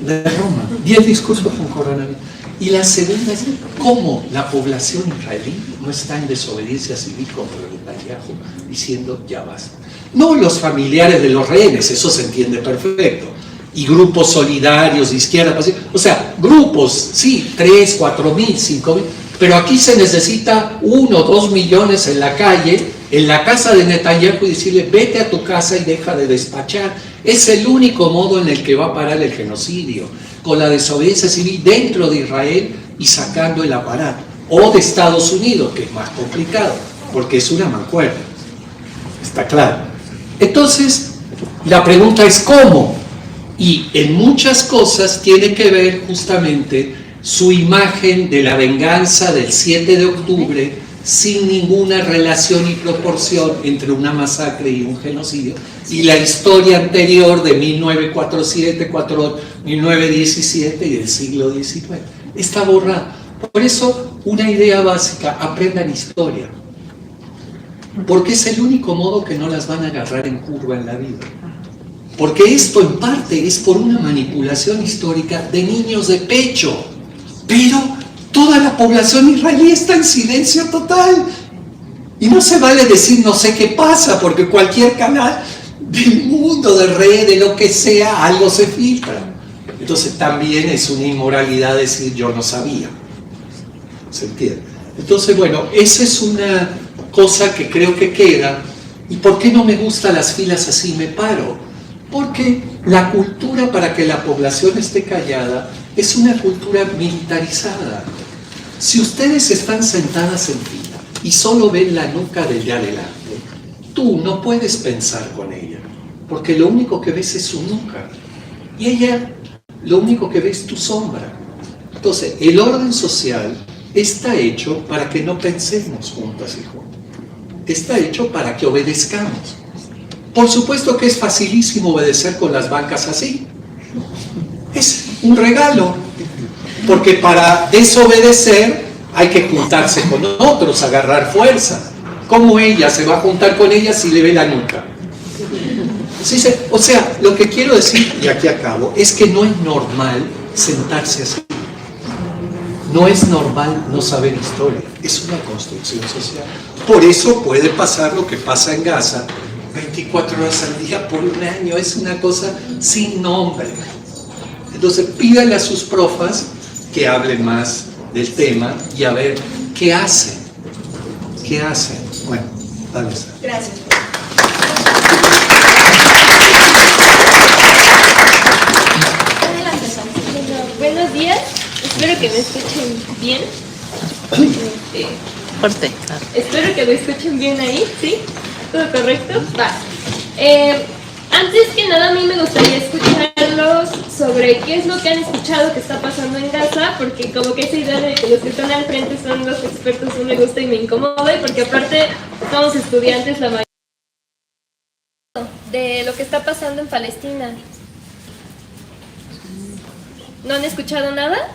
de Roma. 10 discursos con coronavirus. Y la segunda es cómo la población israelí no está en desobediencia civil contra Netanyahu, diciendo ya basta. No los familiares de los rehenes, eso se entiende perfecto, y grupos solidarios de izquierda, o sea, grupos, sí, 3, 4 mil, 5 mil, pero aquí se necesita 1 o 2 millones en la calle, en la casa de Netanyahu, y decirle vete a tu casa y deja de despachar. Es el único modo en el que va a parar el genocidio, con la desobediencia civil dentro de Israel y sacando el aparato, o de Estados Unidos, que es más complicado, porque es una mancuerna, está claro. Entonces, la pregunta es ¿cómo? Y en muchas cosas tiene que ver justamente su imagen de la venganza del 7 de octubre sin ninguna relación y proporción entre una masacre y un genocidio, y la historia anterior de 1947, 1917 y del siglo XIX. Está borrada. Por eso, una idea básica, aprendan historia, porque es el único modo que no las van a agarrar en curva en la vida. Porque esto en parte es por una manipulación histórica de niños de pecho, pero toda la población israelí está en silencio total. Y no se vale decir no sé qué pasa, porque cualquier canal del mundo, de red, de lo que sea, algo se filtra. Entonces también es una inmoralidad decir yo no sabía. ¿Se entiende? Entonces, bueno, esa es una cosa que creo que queda. ¿Y por qué no me gustan las filas así? Me paro. Porque la cultura para que la población esté callada es una cultura militarizada. Si ustedes están sentadas en fila y solo ven la nuca del de adelante, tú no puedes pensar con ella, porque lo único que ves es su nuca. Y ella, lo único que ve es tu sombra. Entonces, el orden social está hecho para que no pensemos juntas y juntos. Está hecho para que obedezcamos. Por supuesto que es facilísimo obedecer con las bancas así. Es un regalo. Porque para desobedecer hay que juntarse con otros, agarrar fuerza. ¿Cómo ella se va a juntar con ella si le ve la nuca? ¿Sí? O sea, lo que quiero decir, y aquí acabo, es que no es normal sentarse así. No es normal no saber historia. Es una construcción social. Por eso puede pasar lo que pasa en Gaza 24 horas al día por un año. Es una cosa sin nombre. Entonces pídale a sus profas que hablen más del tema y a ver qué hacen. ¿Qué hacen? Bueno, dale. Gracias. Buenos días, espero que me escuchen bien. Fuerte. Espero que me escuchen bien ahí, ¿sí? ¿Todo correcto? Va. Antes que nada, a mí me gustaría escucharlos sobre qué es lo que han escuchado que está pasando en Gaza, porque como que esa idea de que los que están al frente son los expertos no me gusta y me incomoda, y porque aparte somos estudiantes la mayoría de lo que está pasando en Palestina. ¿No han escuchado nada?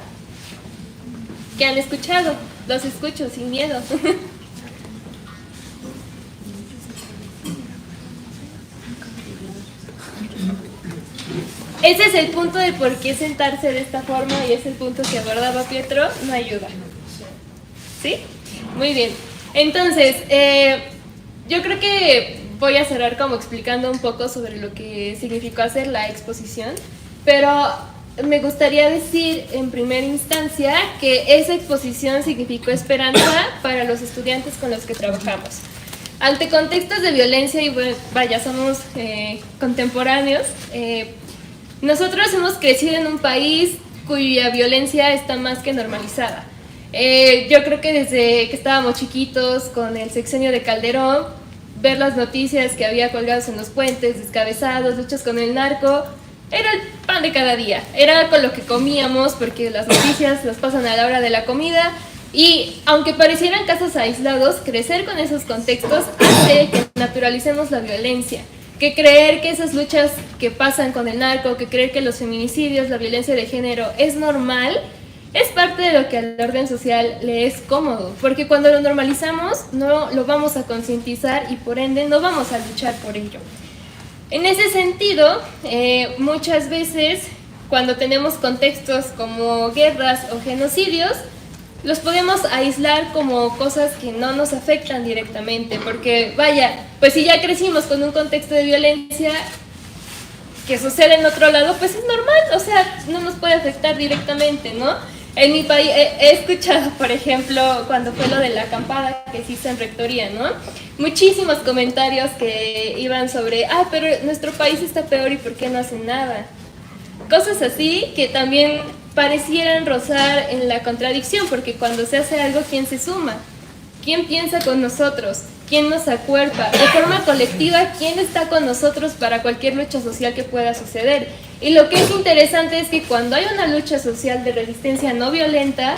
¿Qué han escuchado? Los escucho sin miedo. Ese es el punto de por qué sentarse de esta forma, y es el punto que abordaba Pietro, no ayuda. ¿Sí? Muy bien. Entonces, yo creo que voy a cerrar como explicando un poco sobre lo que significó hacer la exposición, pero me gustaría decir en primera instancia que esa exposición significó esperanza para los estudiantes con los que trabajamos. Ante contextos de violencia, y bueno, vaya, somos contemporáneos, nosotros hemos crecido en un país cuya violencia está más que normalizada. Yo creo que desde que estábamos chiquitos, con el sexenio de Calderón, ver las noticias que había colgados en los puentes, descabezados, luchas con el narco, era el pan de cada día, era con lo que comíamos, porque las noticias las pasan a la hora de la comida, y aunque parecieran casos aislados, crecer con esos contextos hace que naturalicemos la violencia, que creer que esas luchas que pasan con el narco, que creer que los feminicidios, la violencia de género es normal, es parte de lo que al orden social le es cómodo, porque cuando lo normalizamos no lo vamos a concientizar y por ende no vamos a luchar por ello. En ese sentido, muchas veces cuando tenemos contextos como guerras o genocidios, los podemos aislar como cosas que no nos afectan directamente, porque vaya, pues si ya crecimos con un contexto de violencia que sucede en otro lado, pues es normal, o sea, no nos puede afectar directamente, ¿no? En mi país he escuchado, por ejemplo, cuando fue lo de la acampada que se hizo en Rectoría, ¿no? Muchísimos comentarios que iban sobre, pero nuestro país está peor y ¿por qué no hacen nada? Cosas así que también parecieran rozar en la contradicción, porque cuando se hace algo, ¿quién se suma? ¿Quién piensa con nosotros? ¿Quién nos acuerpa? De forma colectiva, ¿quién está con nosotros para cualquier lucha social que pueda suceder? Y lo que es interesante es que cuando hay una lucha social de resistencia no violenta,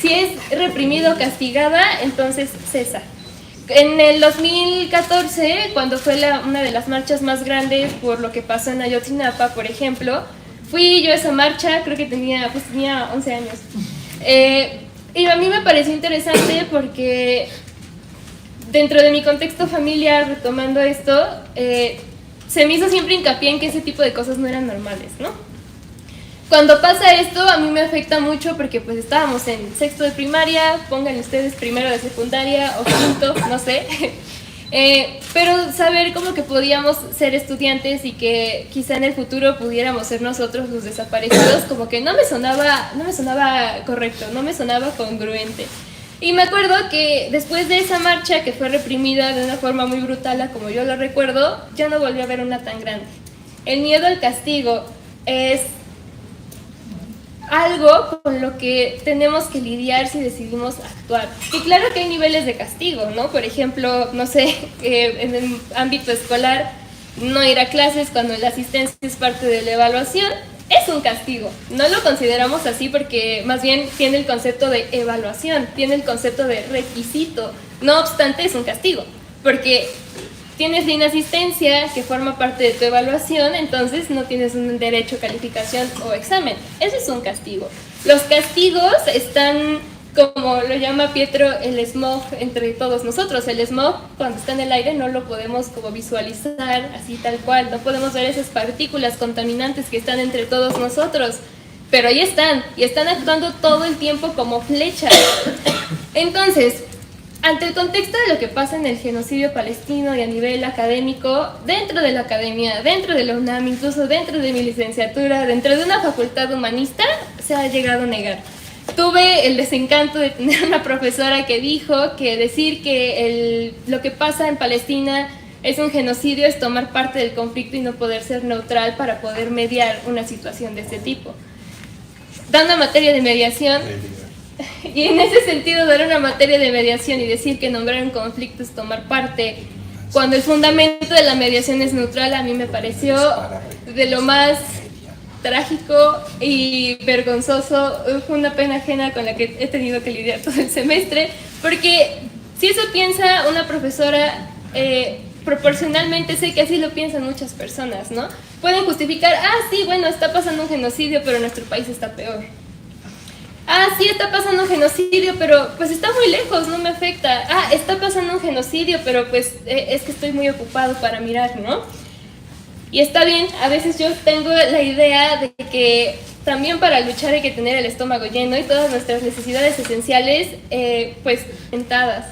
si es reprimido o castigada, entonces cesa. En el 2014, cuando fue una de las marchas más grandes por lo que pasó en Ayotzinapa, por ejemplo, fui yo a esa marcha, creo que tenía 11 años. Y a mí me pareció interesante porque dentro de mi contexto familiar, retomando esto, se me hizo siempre hincapié en que ese tipo de cosas no eran normales, ¿no? Cuando pasa esto, a mí me afecta mucho porque pues estábamos en sexto de primaria, pónganle ustedes primero de secundaria o quinto, no sé. Pero saber como que podíamos ser estudiantes y que quizá en el futuro pudiéramos ser nosotros los desaparecidos, como que no me sonaba correcto, no me sonaba congruente. Y me acuerdo que después de esa marcha, que fue reprimida de una forma muy brutal, como yo lo recuerdo, ya no volví a ver una tan grande. El miedo al castigo es algo con lo que tenemos que lidiar si decidimos actuar. Y claro que hay niveles de castigo, ¿no? Por ejemplo, no sé, en el ámbito escolar, no ir a clases cuando la asistencia es parte de la evaluación es un castigo. No lo consideramos así porque más bien tiene el concepto de evaluación, tiene el concepto de requisito. No obstante, es un castigo, porque tienes la inasistencia que forma parte de tu evaluación, entonces no tienes un derecho a calificación o examen. Eso es un castigo. Los castigos están, como lo llama Pietro, el smog entre todos nosotros. El smog, cuando está en el aire, no lo podemos como visualizar así tal cual. No podemos ver esas partículas contaminantes que están entre todos nosotros. Pero ahí están, y están actuando todo el tiempo como flechas. Entonces, ante el contexto de lo que pasa en el genocidio palestino y a nivel académico, dentro de la academia, dentro de la UNAM, incluso dentro de mi licenciatura, dentro de una facultad humanista, se ha llegado a negar. Tuve el desencanto de tener una profesora que dijo que decir que lo que pasa en Palestina es un genocidio es tomar parte del conflicto y no poder ser neutral para poder mediar una situación de este tipo. Da una materia de mediación. Y en ese sentido, dar una materia de mediación y decir que nombrar un conflicto es tomar parte, cuando el fundamento de la mediación es neutral, a mí me pareció de lo más trágico y vergonzoso. Fue una pena ajena con la que he tenido que lidiar todo el semestre, porque si eso piensa una profesora, proporcionalmente sé que así lo piensan muchas personas, ¿no? Pueden justificar, sí, bueno, está pasando un genocidio, pero nuestro país está peor. Sí, está pasando un genocidio, pero pues está muy lejos, no me afecta. Está pasando un genocidio, pero pues es que estoy muy ocupado para mirar, ¿no? Y está bien, a veces yo tengo la idea de que también para luchar hay que tener el estómago lleno y todas nuestras necesidades esenciales, pues, tentadas.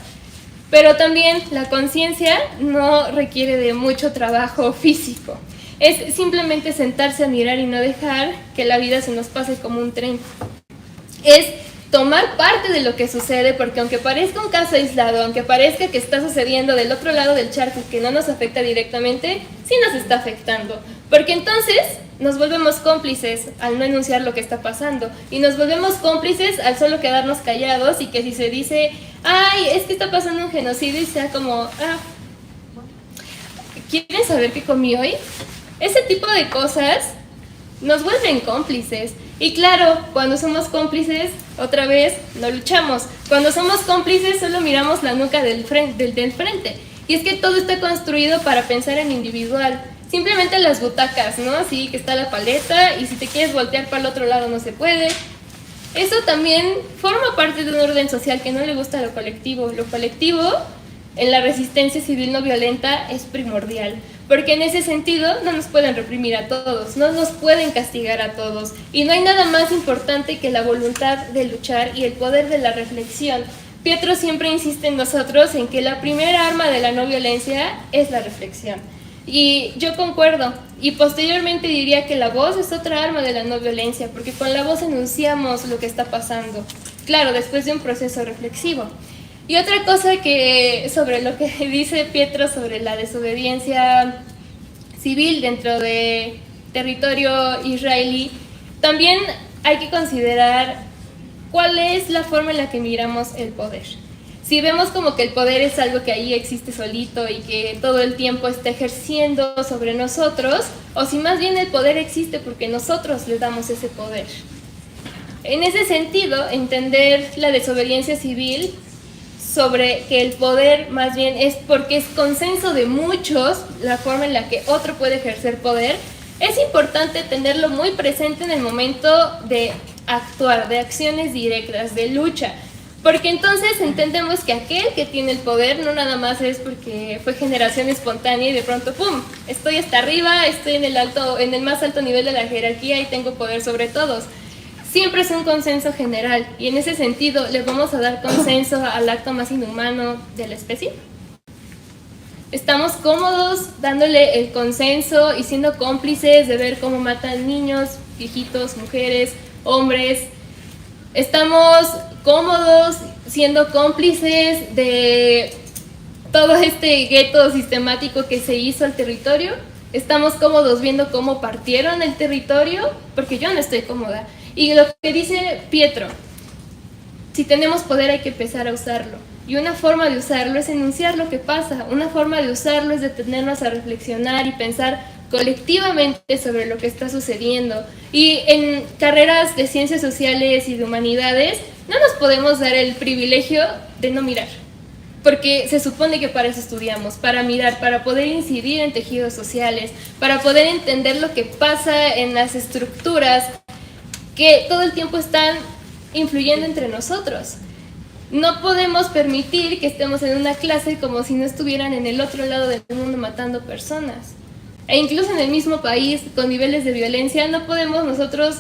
Pero también la conciencia no requiere de mucho trabajo físico. Es simplemente sentarse a mirar y no dejar que la vida se nos pase como un tren. Es tomar parte de lo que sucede, porque aunque parezca un caso aislado, aunque parezca que está sucediendo del otro lado del charco que no nos afecta directamente, sí nos está afectando, porque entonces nos volvemos cómplices al no enunciar lo que está pasando, y nos volvemos cómplices al solo quedarnos callados, y que si se dice, es que está pasando un genocidio, y sea como, ¿quieren saber qué comí hoy? Ese tipo de cosas nos vuelven cómplices. Y claro, cuando somos cómplices, otra vez, no luchamos. Cuando somos cómplices, solo miramos la nuca del frente. Y es que todo está construido para pensar en individual. Simplemente las butacas, ¿no? Así que está la paleta, y si te quieres voltear para el otro lado no se puede. Eso también forma parte de un orden social que no le gusta a lo colectivo. Lo colectivo, en la resistencia civil no violenta, es primordial. Porque en ese sentido no nos pueden reprimir a todos, no nos pueden castigar a todos. Y no hay nada más importante que la voluntad de luchar y el poder de la reflexión. Pietro siempre insiste en nosotros en que la primera arma de la no violencia es la reflexión. Y yo concuerdo. Y posteriormente diría que la voz es otra arma de la no violencia, porque con la voz enunciamos lo que está pasando. Claro, después de un proceso reflexivo. Y otra cosa que sobre lo que dice Pietro sobre la desobediencia civil dentro de territorio israelí, también hay que considerar cuál es la forma en la que miramos el poder. Si vemos como que el poder es algo que ahí existe solito y que todo el tiempo está ejerciendo sobre nosotros, o si más bien el poder existe porque nosotros le damos ese poder. En ese sentido, entender la desobediencia civil sobre que el poder más bien es porque es consenso de muchos la forma en la que otro puede ejercer poder, es importante tenerlo muy presente en el momento de actuar, de acciones directas, de lucha, porque entonces entendemos que aquel que tiene el poder no nada más es porque fue generación espontánea y de pronto ¡pum! Estoy hasta arriba, estoy en el más alto nivel de la jerarquía y tengo poder sobre todos. Siempre es un consenso general, y en ese sentido le vamos a dar consenso al acto más inhumano de la especie. Estamos cómodos dándole el consenso y siendo cómplices de ver cómo matan niños, viejitos, mujeres, hombres. Estamos cómodos siendo cómplices de todo este gueto sistemático que se hizo al territorio. Estamos cómodos viendo cómo partieron el territorio, porque yo no estoy cómoda. Y lo que dice Pietro, si tenemos poder hay que empezar a usarlo. Y una forma de usarlo es enunciar lo que pasa, una forma de usarlo es detenernos a reflexionar y pensar colectivamente sobre lo que está sucediendo. Y en carreras de ciencias sociales y de humanidades no nos podemos dar el privilegio de no mirar, porque se supone que para eso estudiamos, para mirar, para poder incidir en tejidos sociales, para poder entender lo que pasa en las estructuras que todo el tiempo están influyendo entre nosotros. No podemos permitir que estemos en una clase como si no estuvieran en el otro lado del mundo matando personas. E incluso en el mismo país, con niveles de violencia, no podemos nosotros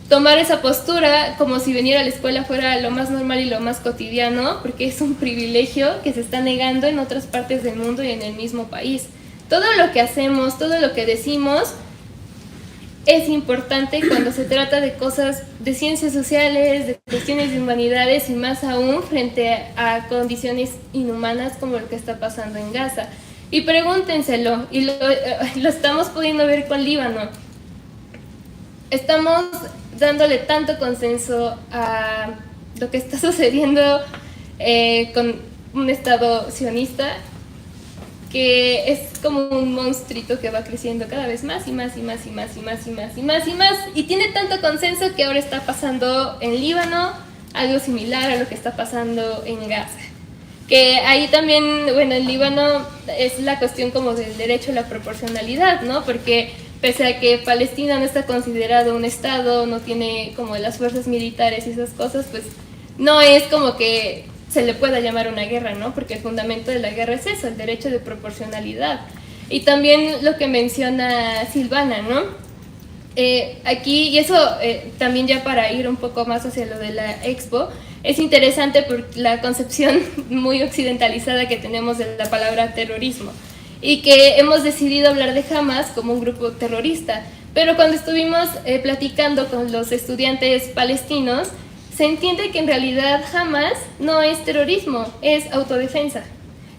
tomar esa postura como si venir a la escuela fuera lo más normal y lo más cotidiano, porque es un privilegio que se está negando en otras partes del mundo y en el mismo país. Todo lo que hacemos, todo lo que decimos, es importante cuando se trata de cosas de ciencias sociales, de cuestiones de humanidades y más aún frente a condiciones inhumanas como lo que está pasando en Gaza. Y pregúntenselo, y lo estamos pudiendo ver con Líbano. Estamos dándole tanto consenso a lo que está sucediendo con un Estado sionista, que es como un monstruito que va creciendo cada vez más y más y más y más y más y más y más y más, y tiene tanto consenso que ahora está pasando en Líbano algo similar a lo que está pasando en Gaza. Que ahí también, bueno, en Líbano es la cuestión como del derecho a la proporcionalidad, ¿no? Porque pese a que Palestina no está considerado un Estado, no tiene como las fuerzas militares y esas cosas, pues no es como que se le pueda llamar una guerra, ¿no? Porque el fundamento de la guerra es eso, el derecho de proporcionalidad. Y también lo que menciona Silvana, ¿no? Aquí, y eso también ya para ir un poco más hacia lo de la Expo, es interesante por la concepción muy occidentalizada que tenemos de la palabra terrorismo y que hemos decidido hablar de Hamas como un grupo terrorista. Pero cuando estuvimos platicando con los estudiantes palestinos, se entiende que en realidad Hamas no es terrorismo, es autodefensa.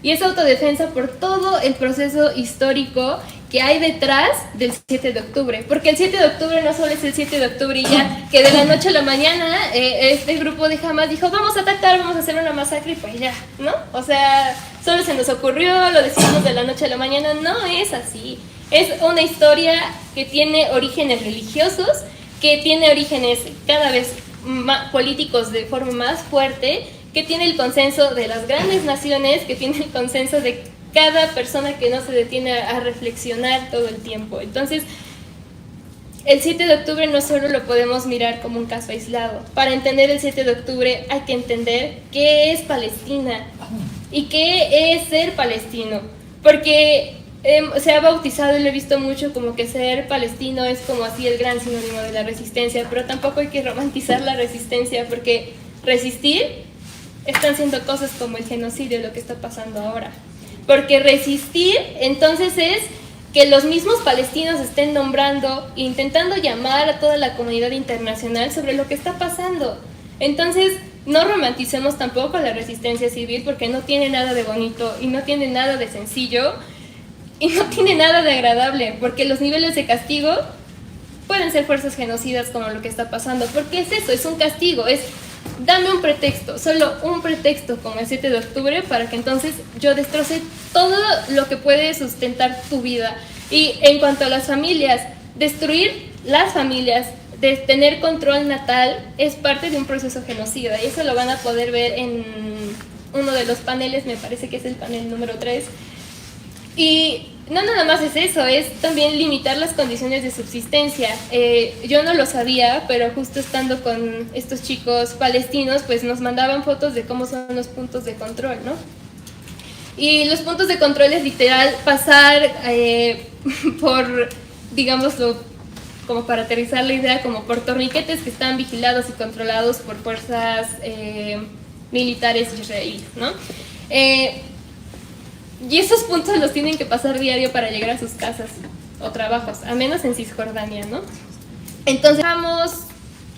Y es autodefensa por todo el proceso histórico que hay detrás del 7 de octubre. Porque el 7 de octubre no solo es el 7 de octubre y ya, que de la noche a la mañana este grupo de Hamas dijo, vamos a atacar, vamos a hacer una masacre y pues ya, ¿no? O sea, solo se nos ocurrió, lo decidimos de la noche a la mañana. No es así. Es una historia que tiene orígenes religiosos, que tiene orígenes cada vez políticos de forma más fuerte, que tiene el consenso de las grandes naciones, que tiene el consenso de cada persona que no se detiene a reflexionar todo el tiempo. Entonces, el 7 de octubre no solo lo podemos mirar como un caso aislado. Para entender el 7 de octubre hay que entender qué es Palestina y qué es ser palestino. Porque se ha bautizado, y lo he visto mucho, como que ser palestino es como así el gran sinónimo de la resistencia, pero tampoco hay que romantizar la resistencia, porque resistir están siendo cosas como el genocidio, lo que está pasando ahora. Porque resistir entonces es que los mismos palestinos estén nombrando e intentando llamar a toda la comunidad internacional sobre lo que está pasando. Entonces, no romanticemos tampoco la resistencia civil, porque no tiene nada de bonito y no tiene nada de sencillo y no tiene nada de agradable, porque los niveles de castigo pueden ser fuerzas genocidas como lo que está pasando. Porque es eso, es un castigo, es dame un pretexto, solo un pretexto como el 7 de octubre para que entonces yo destroce todo lo que puede sustentar tu vida. Y en cuanto a las familias, destruir las familias, de tener control natal, es parte de un proceso genocida, y eso lo van a poder ver en uno de los paneles, me parece que es el panel número 3. Y no nada más es eso, es también limitar las condiciones de subsistencia. Yo no lo sabía, pero justo estando con estos chicos palestinos, pues nos mandaban fotos de cómo son los puntos de control, ¿no? Y los puntos de control es literal pasar por, digámoslo, como para aterrizar la idea, como por torniquetes que están vigilados y controlados por fuerzas militares israelíes, ¿no? Y esos puntos los tienen que pasar diario para llegar a sus casas o trabajos, a menos en Cisjordania, ¿no? Entonces, vamos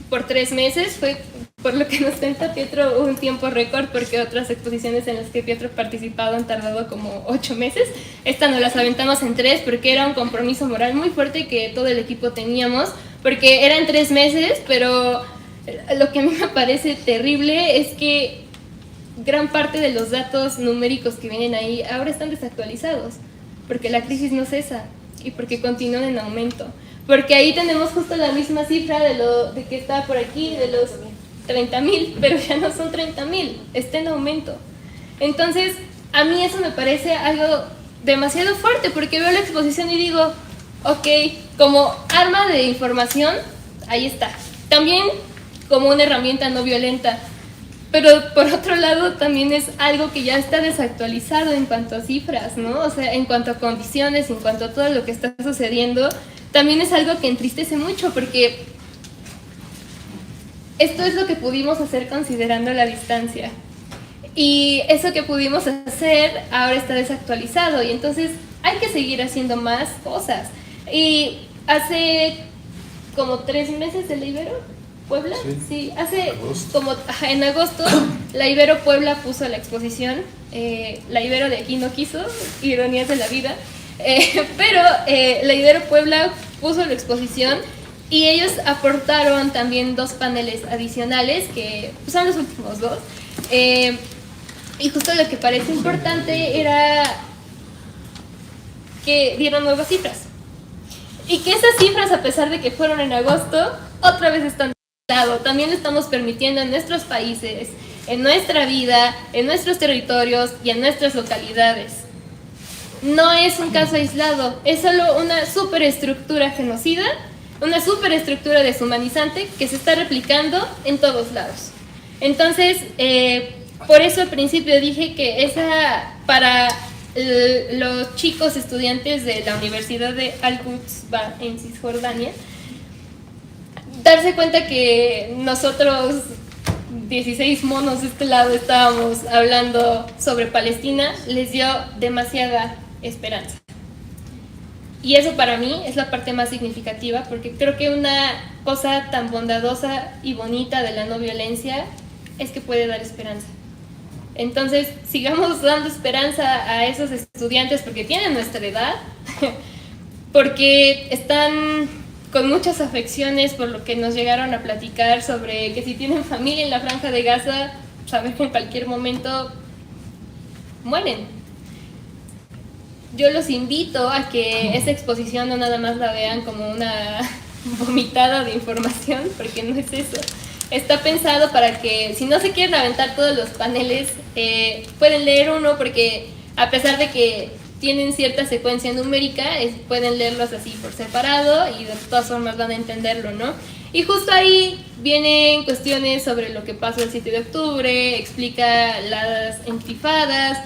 por 3 meses, fue por lo que nos cuenta Pietro un tiempo récord, porque otras exposiciones en las que Pietro ha participado han tardado como 8 meses. Esta nos las aventamos en 3 porque era un compromiso moral muy fuerte que todo el equipo teníamos, porque eran 3 meses, pero lo que a mí me parece terrible es que gran parte de los datos numéricos que vienen ahí ahora están desactualizados, porque la crisis no cesa y porque continúan en aumento. Porque ahí tenemos justo la misma cifra de que está por aquí, de los 30,000, pero ya no son 30,000, está en aumento. Entonces, a mí eso me parece algo demasiado fuerte, porque veo la exposición y digo, ok, como arma de información, ahí está. También como una herramienta no violenta, pero por otro lado también es algo que ya está desactualizado en cuanto a cifras, ¿no? O sea, en cuanto a condiciones, en cuanto a todo lo que está sucediendo, también es algo que entristece mucho, porque esto es lo que pudimos hacer considerando la distancia. Y eso que pudimos hacer ahora está desactualizado, y entonces hay que seguir haciendo más cosas. Y hace como 3 meses de la Ibero Puebla, sí, hace como en agosto la Ibero Puebla puso la exposición, la Ibero de aquí no quiso, ironías de la vida, pero la Ibero Puebla puso la exposición y ellos aportaron también 2 paneles adicionales que son los últimos 2, y justo lo que parece importante era que dieron nuevas cifras y que esas cifras, a pesar de que fueron en agosto, otra vez están. También lo estamos permitiendo en nuestros países, en nuestra vida, en nuestros territorios y en nuestras localidades. No es un caso aislado, es solo una superestructura genocida, una superestructura deshumanizante que se está replicando en todos lados. Entonces, por eso al principio dije que para los chicos estudiantes de la Universidad de Al-Quds en Cisjordania, darse cuenta que nosotros 16 monos de este lado estábamos hablando sobre Palestina les dio demasiada esperanza. Y eso para mí es la parte más significativa, porque creo que una cosa tan bondadosa y bonita de la no violencia es que puede dar esperanza. Entonces, sigamos dando esperanza a esos estudiantes porque tienen nuestra edad, porque están con muchas afecciones por lo que nos llegaron a platicar sobre que si tienen familia en la Franja de Gaza, saber que en cualquier momento mueren. Yo los invito a que esa exposición no nada más la vean como una vomitada de información, porque no es eso. Está pensado para que, si no se quieren aventar todos los paneles, pueden leer uno, porque a pesar de que tienen cierta secuencia numérica, pueden leerlos así por separado y de todas formas van a entenderlo, ¿no? Y justo ahí vienen cuestiones sobre lo que pasó el 7 de octubre, explica las intifadas,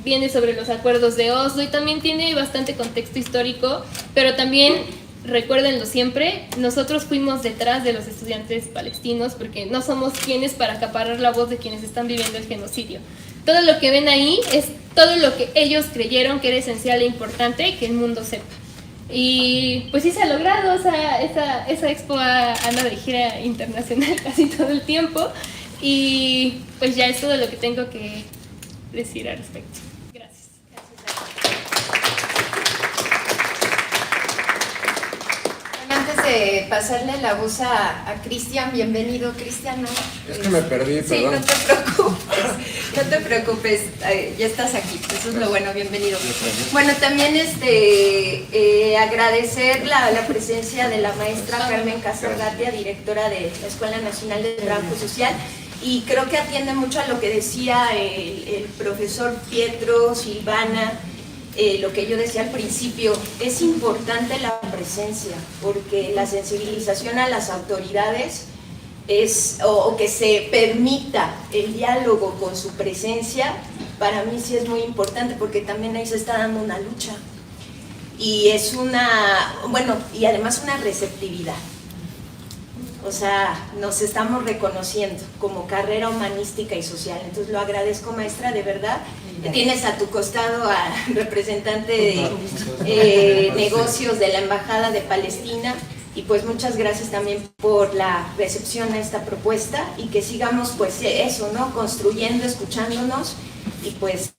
viene sobre los acuerdos de Oslo y también tiene bastante contexto histórico, pero también, recuérdenlo siempre, nosotros fuimos detrás de los estudiantes palestinos porque no somos quienes para acaparar la voz de quienes están viviendo el genocidio. Todo lo que ven ahí es todo lo que ellos creyeron que era esencial e importante que el mundo sepa. Y pues sí se ha logrado, o sea, esa expo anda de gira internacional casi todo el tiempo y pues ya es todo lo que tengo que decir al respecto. Gracias. Antes de pasarle la voz a Cristian, bienvenido, Cristian. ¿No? Es que me perdí, sí, perdón. No te preocupes, ya estás aquí, eso es lo bueno, bienvenido. Bueno, también agradecer la presencia de la maestra Carmen Casargatia, directora de la Escuela Nacional de Trabajo Social, y creo que atiende mucho a lo que decía el profesor Pietro, Silvana, lo que yo decía al principio, es importante la presencia, porque la sensibilización a las autoridades o que se permita el diálogo con su presencia, para mí sí es muy importante, porque también ahí se está dando una lucha, y es y además una receptividad. O sea, nos estamos reconociendo como carrera humanística y social. Entonces lo agradezco, maestra, de verdad. Tienes a tu costado al representante de negocios de la Embajada de Palestina, y pues muchas gracias también por la recepción a esta propuesta, y que sigamos pues eso, ¿no? Construyendo, escuchándonos y pues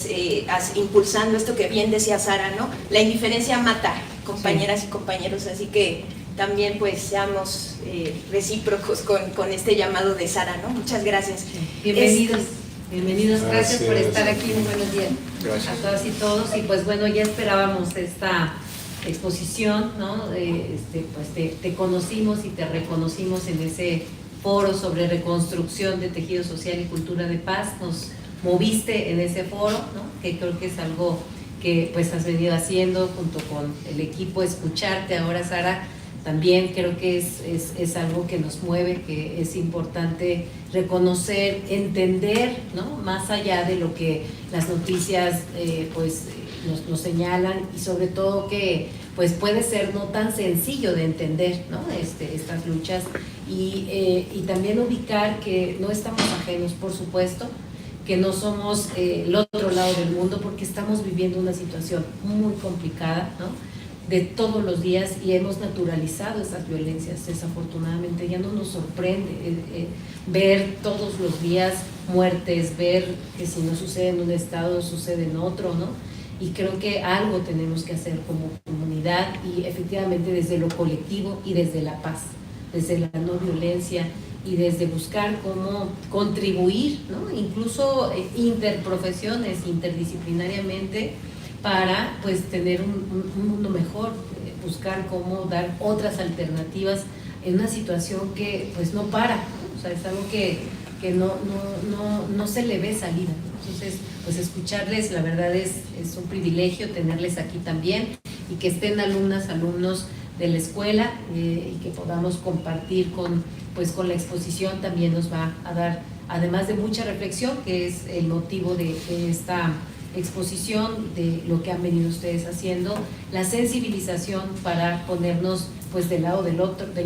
impulsando esto que bien decía Sara, ¿no? La indiferencia mata, compañeras y compañeros, así que también pues seamos recíprocos con este llamado de Sara, ¿no? Muchas gracias. Bienvenidos, bienvenidos, Gracias. gracias por estar aquí, muy buenos días Gracias. a todas y todos. Y pues bueno, ya esperábamos esta exposición, ¿no? Pues te conocimos y te reconocimos en ese foro sobre reconstrucción de tejido social y cultura de paz. Nos moviste en ese foro, ¿no? Que creo que es algo que pues has venido haciendo junto con el equipo. Escucharte ahora, Sara, también creo que es algo que nos mueve, que es importante reconocer, entender, ¿no? Más allá de lo que las noticias nos señalan, y sobre todo que pues puede ser no tan sencillo de entender, ¿no? Estas luchas, y también ubicar que no estamos ajenos, por supuesto, que no somos el otro lado del mundo, porque estamos viviendo una situación muy complicada, ¿no? De todos los días, y hemos naturalizado esas violencias. Desafortunadamente ya no nos sorprende ver todos los días muertes, ver que si no sucede en un estado sucede en otro, ¿no? Y creo que algo tenemos que hacer como comunidad, y efectivamente desde lo colectivo y desde la paz, desde la no violencia, y desde buscar cómo contribuir, ¿no? Incluso interprofesiones, interdisciplinariamente, para pues tener un mundo mejor, buscar cómo dar otras alternativas en una situación que pues no para, ¿no? O sea, es algo que no se le ve salida, ¿no? Entonces, pues escucharles, la verdad es un privilegio tenerles aquí también, y que estén alumnos de la escuela, y que podamos compartir con la exposición. También nos va a dar, además de mucha reflexión, que es el motivo de esta exposición, de lo que han venido ustedes haciendo, la sensibilización para ponernos pues del lado del otro, de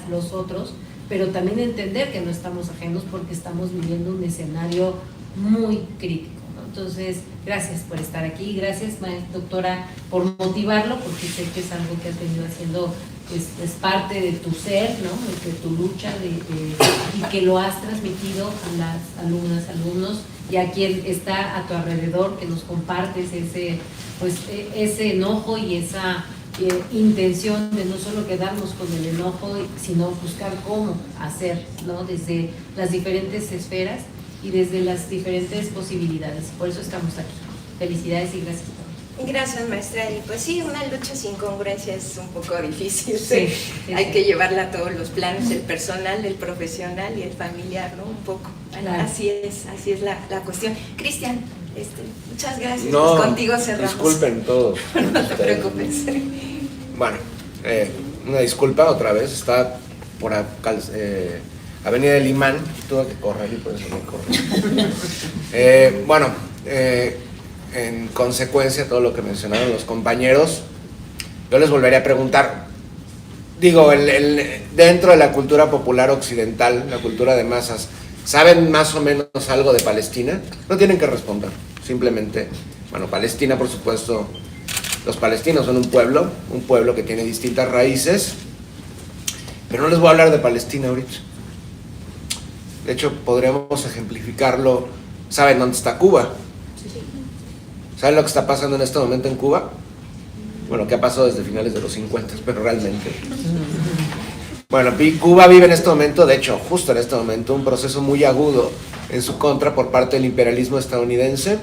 los otros, pero también entender que no estamos ajenos, porque estamos viviendo un escenario muy crítico, ¿no? Entonces, gracias por estar aquí, gracias, doctora, por motivarlo, porque sé que es algo que has venido haciendo, pues es parte de tu ser, ¿no? De tu lucha, y que lo has transmitido a las alumnas, alumnos, y a quien está a tu alrededor, que nos compartes ese enojo y esa intención de no solo quedarnos con el enojo, sino buscar cómo hacer, ¿no? Desde las diferentes esferas y desde las diferentes posibilidades. Por eso estamos aquí. Felicidades y gracias. Gracias, maestra. Y pues sí, una lucha sin congruencia es un poco difícil. Sí, Hay que llevarla a todos los planos, el personal, el profesional y el familiar, ¿no? Un poco. Claro. Así es la cuestión. Cristian, muchas gracias. No, Pues contigo cerramos. disculpen todos. No te preocupes. Bueno, una disculpa otra vez, está por acá, Avenida del Imán, tuve que correr y por eso me corrí. En consecuencia de todo lo que mencionaron los compañeros, yo les volvería a preguntar, digo, dentro de la cultura popular occidental, la cultura de masas, ¿saben más o menos algo de Palestina? No tienen que responder, simplemente, bueno, Palestina, por supuesto, los palestinos son un pueblo que tiene distintas raíces, pero no les voy a hablar de Palestina ahorita. De hecho, podríamos ejemplificarlo. ¿Saben dónde está Cuba? ¿Saben lo que está pasando en este momento en Cuba? Bueno, ¿qué ha pasado desde finales de los 50, pero realmente? Bueno, Cuba vive en este momento, de hecho, justo en este momento, un proceso muy agudo en su contra por parte del imperialismo estadounidense,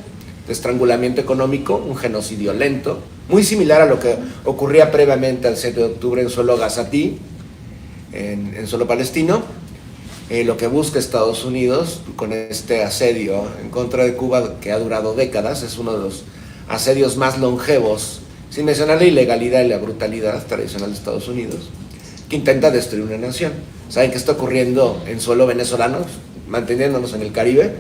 de estrangulamiento económico, un genocidio lento, muy similar a lo que ocurría previamente al 7 de octubre en suelo gazatí, en suelo palestino. Lo que busca Estados Unidos con este asedio en contra de Cuba, que ha durado décadas, es uno de los asedios más longevos, sin mencionar la ilegalidad y la brutalidad tradicional de Estados Unidos, que intenta destruir una nación. ¿Saben qué está ocurriendo en suelo venezolano, manteniéndonos en el Caribe?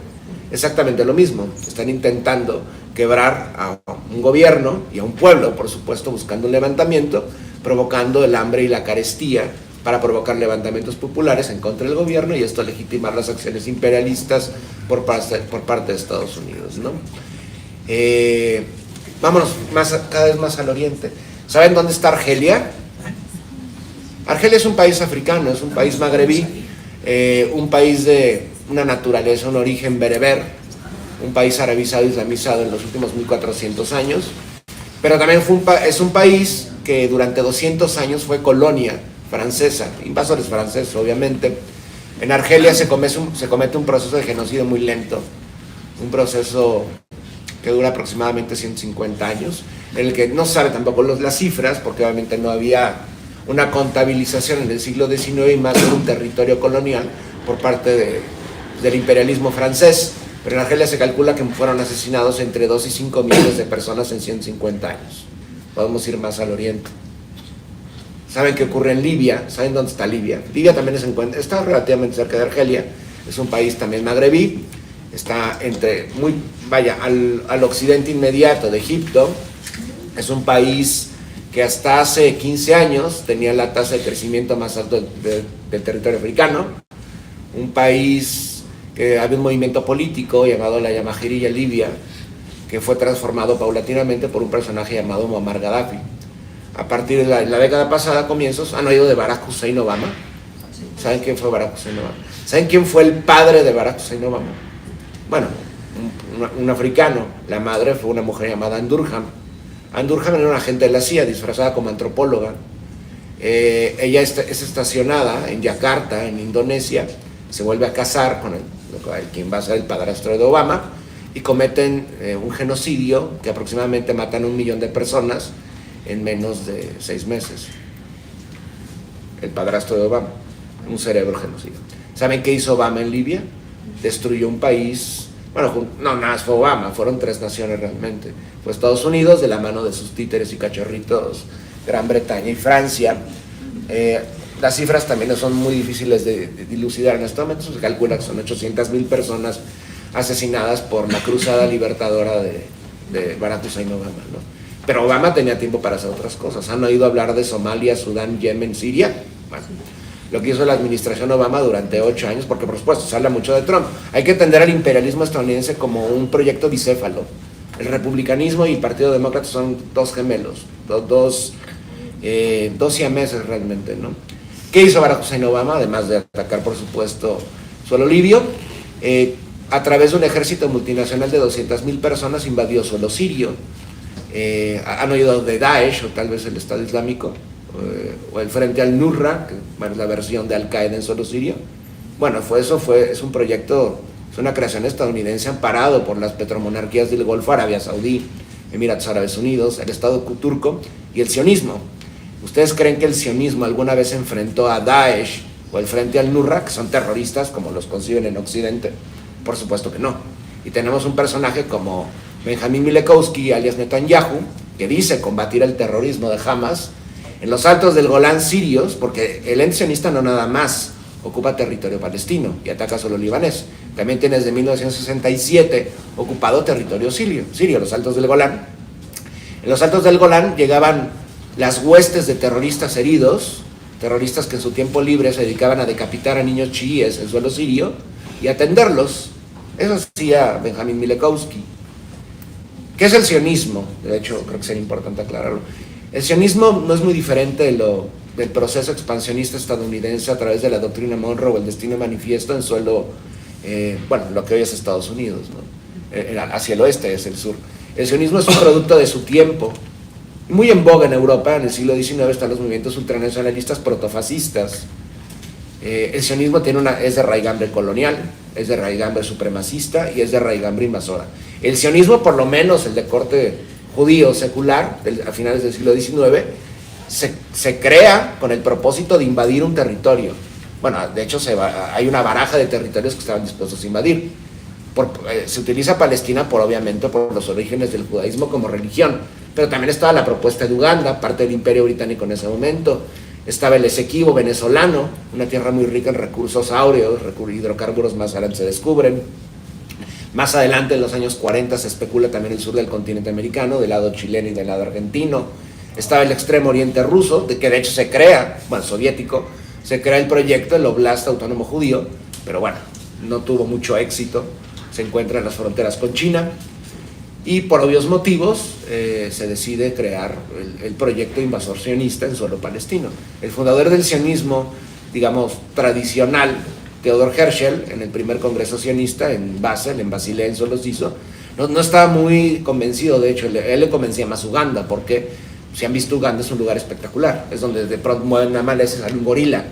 Exactamente lo mismo. Están intentando quebrar a un gobierno y a un pueblo, por supuesto, buscando un levantamiento, provocando el hambre y la carestía, para provocar levantamientos populares en contra del gobierno, y esto legitimar las acciones imperialistas por parte de Estados Unidos, ¿no? Vámonos cada vez más al oriente. ¿Saben dónde está Argelia? Argelia es un país africano, es un país magrebí, un país de una naturaleza, un origen bereber, un país arabizado, islamizado en los últimos 1400 años, pero también es un país que durante 200 años fue colonia francesa, invasores franceses obviamente. En Argelia se comete un proceso de genocidio muy lento, un proceso que dura aproximadamente 150 años, en el que no se sabe tampoco las cifras, porque obviamente no había una contabilización en el siglo XIX y más de un territorio colonial por parte del imperialismo francés. Pero en Argelia se calcula que fueron asesinados entre 2 y 5 millones de personas en 150 años. Podemos ir más al oriente. ¿Saben qué ocurre en Libia? ¿Saben dónde está Libia? Libia también está relativamente cerca de Argelia, es un país también magrebí, está al occidente inmediato de Egipto, es un país que hasta hace 15 años tenía la tasa de crecimiento más alta del territorio africano, un país que había un movimiento político llamado la Yamahiriya Libia, que fue transformado paulatinamente por un personaje llamado Muammar Gaddafi. A partir de la década pasada, comienzos, ¿han oído de Barack Hussein Obama? ¿Saben quién fue Barack Hussein Obama? ¿Saben quién fue el padre de Barack Hussein Obama? Bueno, un africano. La madre fue una mujer llamada Andurham. Andurham era una agente de la CIA disfrazada como antropóloga. Ella es estacionada en Yakarta, en Indonesia, se vuelve a casar con quien va a ser el padrastro de Obama y cometen un genocidio que aproximadamente matan a 1 millón de personas en menos de 6 meses. El padrastro de Obama, un cerebro genocida. ¿Saben qué hizo Obama en Libia? Destruyó un país. Bueno, no, nada más fue Obama, fueron 3 naciones realmente. Fue Estados Unidos, de la mano de sus títeres y cachorritos, Gran Bretaña y Francia. Las cifras también son muy difíciles de dilucidar en este momento. Se calcula que son 800,000 personas asesinadas por la cruzada libertadora de Barack Hussein Obama, ¿no? Pero Obama tenía tiempo para hacer otras cosas. ¿Han oído hablar de Somalia, Sudán, Yemen, Siria? Bueno, lo que hizo la administración Obama durante 8 años, porque por supuesto se habla mucho de Trump. Hay que entender al imperialismo estadounidense como un proyecto bicéfalo. El republicanismo y el Partido Demócrata son 2 gemelos, dos siameses realmente, ¿no? ¿Qué hizo Barack Hussein Obama? Además de atacar, por supuesto, suelo libio, a través de un ejército multinacional de 200,000 personas invadió suelo sirio. ¿Han oído de Daesh o tal vez el Estado Islámico? O el Frente al-Nusra, que es la versión de Al-Qaeda en suelo sirio. Bueno, es un proyecto, es una creación estadounidense amparado por las petromonarquías del Golfo, Arabia Saudí, Emiratos Árabes Unidos, el Estado turco y el sionismo. ¿Ustedes creen que el sionismo alguna vez enfrentó a Daesh o el Frente al-Nusra, que son terroristas como los conciben en Occidente? Por supuesto que no. Y tenemos un personaje como Benjamín Milekowski, alias Netanyahu, que dice combatir el terrorismo de Hamas en los altos del Golán sirios, porque el ente sionista no nada más ocupa territorio palestino y ataca solo libanés. También tiene desde 1967 ocupado territorio sirio, los altos del Golán. En los altos del Golán llegaban las huestes de terroristas heridos, terroristas que en su tiempo libre se dedicaban a decapitar a niños chiíes en suelo sirio y atenderlos. Eso hacía Benjamín Milekowski. ¿Qué es el sionismo? De hecho, creo que sería importante aclararlo. El sionismo no es muy diferente del proceso expansionista estadounidense a través de la doctrina Monroe o el destino manifiesto en suelo, lo que hoy es Estados Unidos, ¿no? Hacia el oeste es el sur. El sionismo es un producto de su tiempo, muy en boga en Europa. En el siglo XIX están los movimientos ultranacionalistas protofascistas. El sionismo es de raigambre colonial, es de raigambre supremacista y es de raigambre invasora. El sionismo, por lo menos el de corte judío secular, a finales del siglo XIX, se crea con el propósito de invadir un territorio. Bueno, de hecho hay una baraja de territorios que estaban dispuestos a invadir. Se utiliza Palestina obviamente por los orígenes del judaísmo como religión, pero también estaba la propuesta de Uganda, parte del Imperio Británico en ese momento. Estaba el Esequibo venezolano, una tierra muy rica en recursos áureos, hidrocarburos más adelante se descubren. Más adelante, en los años 40, se especula también el sur del continente americano, del lado chileno y del lado argentino. Estaba el extremo oriente ruso, que de hecho se crea, soviético, se crea el proyecto, el Oblast Autónomo Judío, pero no tuvo mucho éxito. Se encuentra en las fronteras con China y por obvios motivos se decide crear el proyecto invasor sionista en suelo palestino. El fundador del sionismo, digamos, tradicional, Theodor Herzl, en el primer congreso sionista en Basel, en Basilea, en suelo siso, no estaba muy convencido. De hecho, él le convencía más Uganda, porque Si han visto Uganda, es un lugar espectacular, es donde de pronto mueven una maleza y sale un gorila.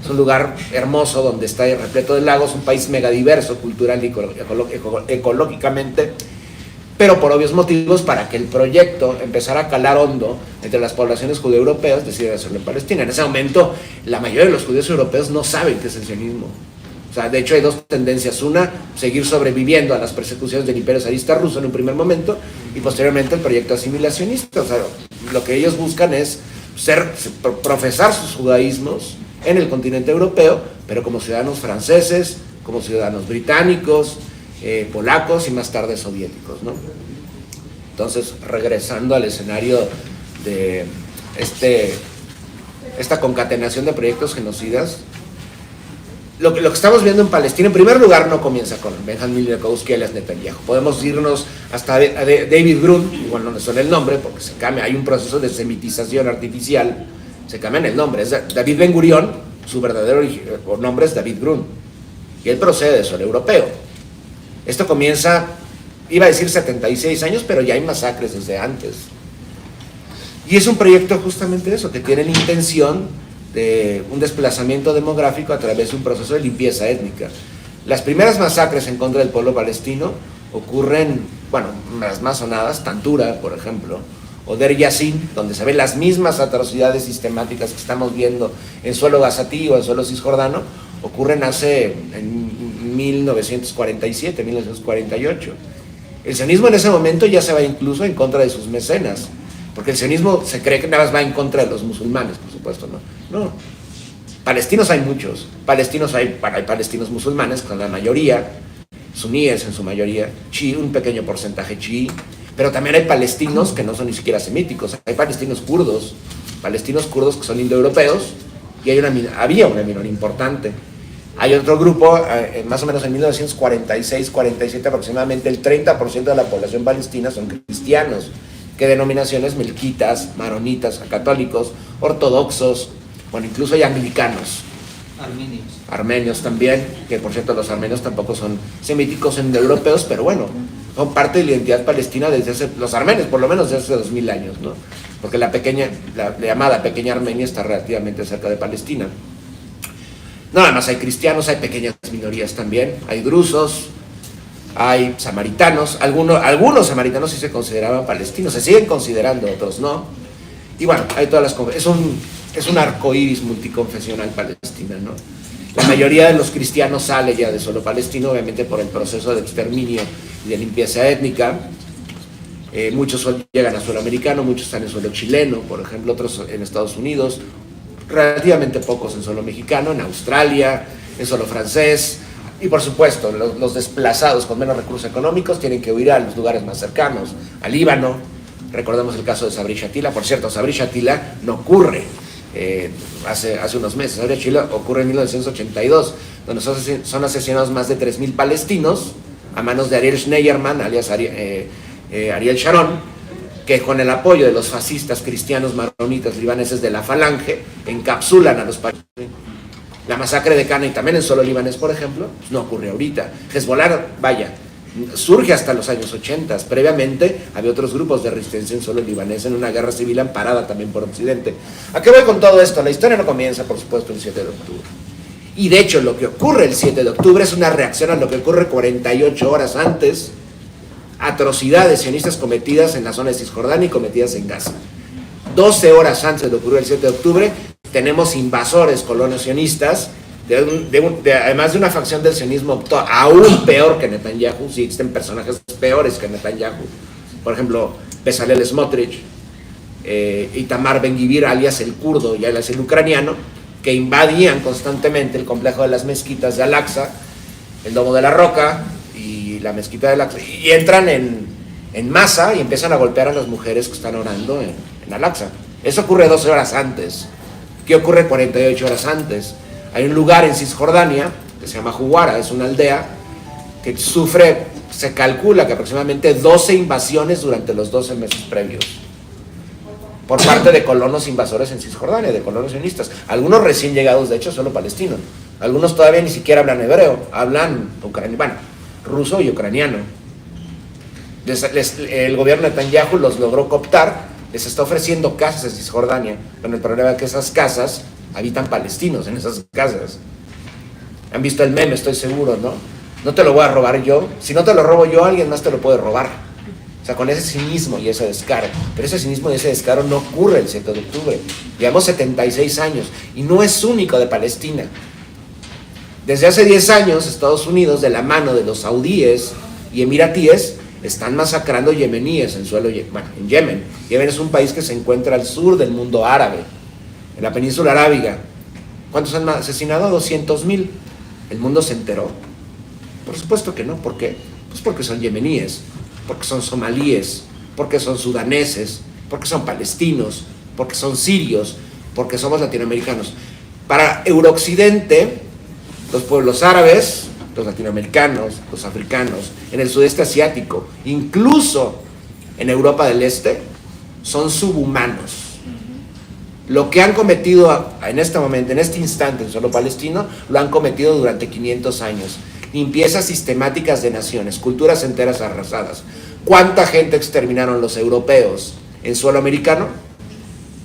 Es un lugar hermoso donde está repleto de lagos, un país megadiverso cultural y ecológicamente, pero por obvios motivos, para que el proyecto empezara a calar hondo entre las poblaciones judeoeuropeas, deciden hacerlo en Palestina. En ese momento, la mayoría de los judíos europeos no saben qué es el sionismo. O sea, de hecho hay dos tendencias. Una, seguir sobreviviendo a las persecuciones del imperio zarista ruso en un primer momento, y posteriormente el proyecto asimilacionista. O sea, lo que ellos buscan es profesar sus judaísmos en el continente europeo, pero como ciudadanos franceses, como ciudadanos británicos, polacos y más tarde soviéticos, ¿no? Entonces, regresando al escenario de esta concatenación de proyectos genocidas, lo que estamos viendo en Palestina, en primer lugar, no comienza con Benjamin Netanyahu y Elias Netanyahu. Podemos irnos hasta David Grun, igual no me suena el nombre, porque se cambia, hay un proceso de semitización artificial, se cambian el nombre. Es David Ben Gurion, su verdadero nombre es David Grun, y él procede de suelo europeo. Esto comienza, iba a decir 76 años, pero ya hay masacres desde antes. Y es un proyecto justamente eso, que tiene la intención de un desplazamiento demográfico a través de un proceso de limpieza étnica. Las primeras masacres en contra del pueblo palestino ocurren, bueno, las más sonadas, Tantura, por ejemplo, o Der Yassin, donde se ven las mismas atrocidades sistemáticas que estamos viendo en suelo gazatí o en suelo cisjordano, ocurren en 1947, 1948. El sionismo en ese momento ya se va incluso en contra de sus mecenas, porque el sionismo se cree que nada más va en contra de los musulmanes, por supuesto, no. Palestinos hay muchos, hay palestinos musulmanes, con la mayoría, suníes en su mayoría, un pequeño porcentaje chií, pero también hay palestinos que no son ni siquiera semíticos, hay palestinos kurdos que son indoeuropeos, y había una minoría importante. Hay otro grupo, más o menos en 1946-47 aproximadamente, el 30% de la población palestina son cristianos, que denominaciones melquitas, maronitas, católicos, ortodoxos, bueno, incluso hay anglicanos. Armenios también, que por cierto los armenios tampoco son semíticos europeos, pero bueno, son parte de la identidad palestina los armenios por lo menos desde hace 2000 años, ¿no? Porque la llamada pequeña Armenia está relativamente cerca de Palestina. No, además hay cristianos, hay pequeñas minorías también, hay drusos, hay samaritanos, algunos samaritanos sí se consideraban palestinos, se siguen considerando, otros no. Y bueno, hay todas es un arcoíris multiconfesional Palestina, ¿no? La mayoría de los cristianos sale ya de suelo palestino, obviamente por el proceso de exterminio y de limpieza étnica. Muchos llegan a suelo americano, muchos están en suelo chileno, por ejemplo, otros en Estados Unidos, relativamente pocos en suelo mexicano, en Australia, en suelo francés. Y por supuesto, los desplazados con menos recursos económicos tienen que huir a los lugares más cercanos, al Líbano. Recordemos el caso de Sabri Shatila. Por cierto, Sabri Shatila no ocurre hace unos meses. Sabri Shatila ocurre en 1982, donde son asesinados más de 3.000 palestinos a manos de Ariel Schneyerman, alias Ariel Sharon, que con el apoyo de los fascistas cristianos maronitas libaneses de la Falange encapsulan a los palestinos. La masacre de Cana y también en suelo libanés, por ejemplo, pues no ocurre ahorita. Hezbollah, surge hasta los años 80. Previamente había otros grupos de resistencia en suelo libanés en una guerra civil amparada también por Occidente. ¿A qué voy con todo esto? La historia no comienza, por supuesto, el 7 de octubre. Y de hecho, lo que ocurre el 7 de octubre es una reacción a lo que ocurre 48 horas antes, atrocidades sionistas cometidas en la zona de Cisjordania y cometidas en Gaza. 12 horas antes de lo que ocurrió el 7 de octubre, tenemos invasores colonos sionistas, además de una facción del sionismo aún peor que Netanyahu. Sí existen personajes peores que Netanyahu, por ejemplo Bezalel Smotrich, Itamar Ben-Gvir alias el kurdo y alias el ucraniano, que invadían constantemente el complejo de las mezquitas de Al-Aqsa, el Domo de la Roca y la mezquita de Al-Aqsa, y entran en masa y empiezan a golpear a las mujeres que están orando en Al-Aqsa. Eso ocurre 12 horas antes. ¿Qué ocurre 48 horas antes? Hay un lugar en Cisjordania que se llama Juwara, es una aldea que se calcula que aproximadamente 12 invasiones durante los 12 meses previos por parte de colonos invasores en Cisjordania, de colonos sionistas. Algunos recién llegados, de hecho, solo palestinos. Algunos todavía ni siquiera hablan hebreo, hablan ruso y ucraniano. El gobierno de Netanyahu los logró cooptar les está ofreciendo casas en Cisjordania, con el problema de que esas casas habitan palestinos en esas casas. Han visto el meme, estoy seguro, ¿no? No te lo voy a robar yo. Si no te lo robo yo, alguien más te lo puede robar. O sea, con ese cinismo y ese descaro. Pero ese cinismo y ese descaro no ocurre el 7 de octubre. Llevamos 76 años y no es único de Palestina. Desde hace 10 años, Estados Unidos, de la mano de los saudíes y emiratíes, están masacrando yemeníes en en Yemen. Yemen es un país que se encuentra al sur del mundo árabe, en la península arábiga. ¿Cuántos han asesinado? 200,000. ¿El mundo se enteró? Por supuesto que no. ¿Por qué? Pues porque son yemeníes, porque son somalíes, porque son sudaneses, porque son palestinos, porque son sirios, porque somos latinoamericanos. Para Eurooccidente, los pueblos árabes, los latinoamericanos, los africanos, en el sudeste asiático, incluso en Europa del Este, son subhumanos. Lo que han cometido en este momento, en este instante, en suelo palestino, lo han cometido durante 500 años. Limpiezas sistemáticas de naciones, culturas enteras arrasadas. ¿Cuánta gente exterminaron los europeos en suelo americano?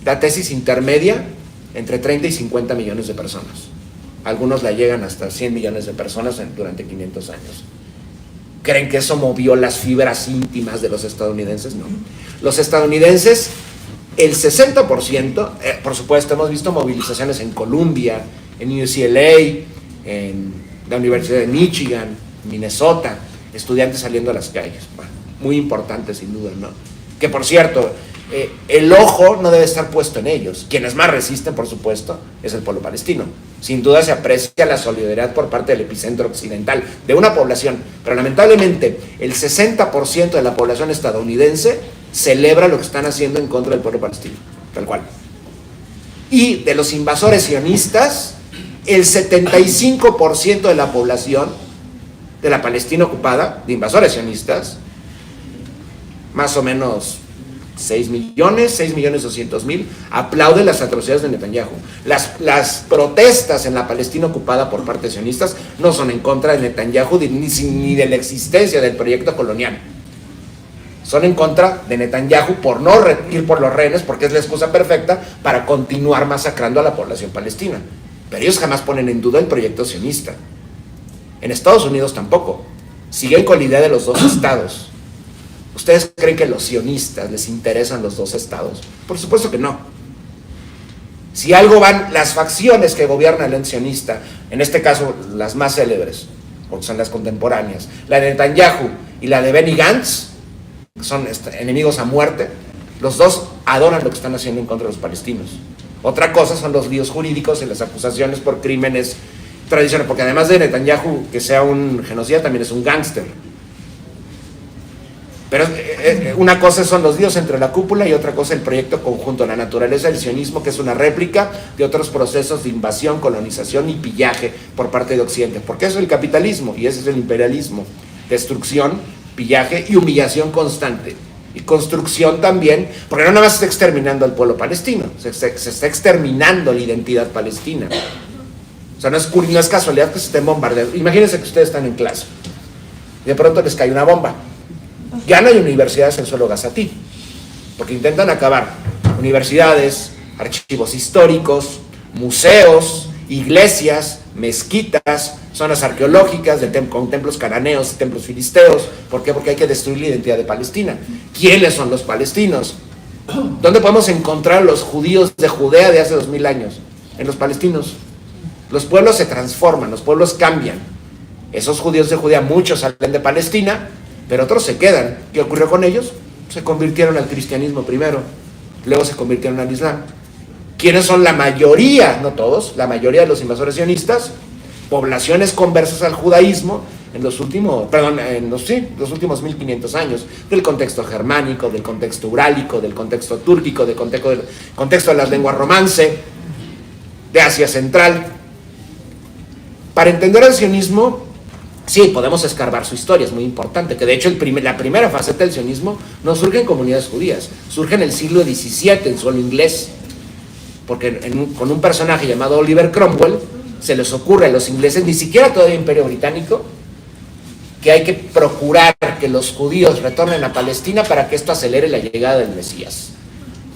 La tesis intermedia, entre 30 y 50 millones de personas. Algunos la llegan hasta 100 millones de personas durante 500 años. ¿Creen que eso movió las fibras íntimas de los estadounidenses? No. Los estadounidenses, el 60%, por supuesto, hemos visto movilizaciones en Columbia, en UCLA, en la Universidad de Michigan, Minnesota, estudiantes saliendo a las calles. Bueno, muy importante sin duda, ¿no? Que por cierto, el ojo no debe estar puesto en ellos. Quienes más resisten, por supuesto, es el pueblo palestino. Sin duda se aprecia la solidaridad por parte del epicentro occidental de una población, pero lamentablemente el 60% de la población estadounidense celebra lo que están haciendo en contra del pueblo palestino, tal cual. Y de los invasores sionistas, el 75% de la población de la Palestina ocupada, de invasores sionistas, más o menos 6.200.000, aplaude las atrocidades de Netanyahu. Las protestas en la Palestina ocupada por parte de sionistas no son en contra de Netanyahu ni de la existencia del proyecto colonial. Son en contra de Netanyahu por no ir por los rehenes, porque es la excusa perfecta para continuar masacrando a la población palestina. Pero ellos jamás ponen en duda el proyecto sionista. En Estados Unidos tampoco. Siguen con la idea de los dos estados. ¿Ustedes creen que a los sionistas les interesan los dos estados? Por supuesto que no. Si algo van las facciones que gobiernan el sionista, en este caso las más célebres, porque son las contemporáneas, la de Netanyahu y la de Benny Gantz, que son enemigos a muerte, los dos adoran lo que están haciendo en contra de los palestinos. Otra cosa son los líos jurídicos y las acusaciones por crímenes tradicionales, porque además de Netanyahu que sea un genocida, también es un gángster. Pero una cosa son los líos entre la cúpula y otra cosa el proyecto conjunto, la naturaleza del sionismo, que es una réplica de otros procesos de invasión, colonización y pillaje por parte de Occidente, porque eso es el capitalismo y ese es el imperialismo: destrucción, pillaje y humillación constante. Y construcción también, porque no nada más se está exterminando al pueblo palestino, se está exterminando la identidad palestina. O sea, no es casualidad que se estén bombardeando. Imagínense que ustedes están en clase y de pronto les cae una bomba. Ya no hay universidades en suelo gazatí, porque intentan acabar universidades, archivos históricos, museos, iglesias, mezquitas, zonas arqueológicas con templos cananeos y templos filisteos. ¿Por qué? Porque hay que destruir la identidad de Palestina. ¿Quiénes son los palestinos? ¿Dónde podemos encontrar los judíos de Judea de hace 2000 años? En los palestinos. Los pueblos se transforman, los pueblos cambian. Esos judíos de Judea, muchos salen de Palestina, pero otros se quedan. ¿Qué ocurrió con ellos? Se convirtieron al cristianismo primero, luego se convirtieron al islam. ¿Quiénes son la mayoría? No todos, la mayoría de los invasores sionistas. Poblaciones conversas al judaísmo en los últimos 1500 años, del contexto germánico, del contexto urálico, del contexto túrquico, del contexto de las lenguas romance, de Asia Central. Para entender el sionismo, sí, podemos escarbar su historia, es muy importante, que de hecho la primera faceta del sionismo no surge en comunidades judías, surge en el siglo XVII en suelo inglés, porque con un personaje llamado Oliver Cromwell se les ocurre a los ingleses, ni siquiera todavía Imperio Británico, que hay que procurar que los judíos retornen a Palestina para que esto acelere la llegada del Mesías.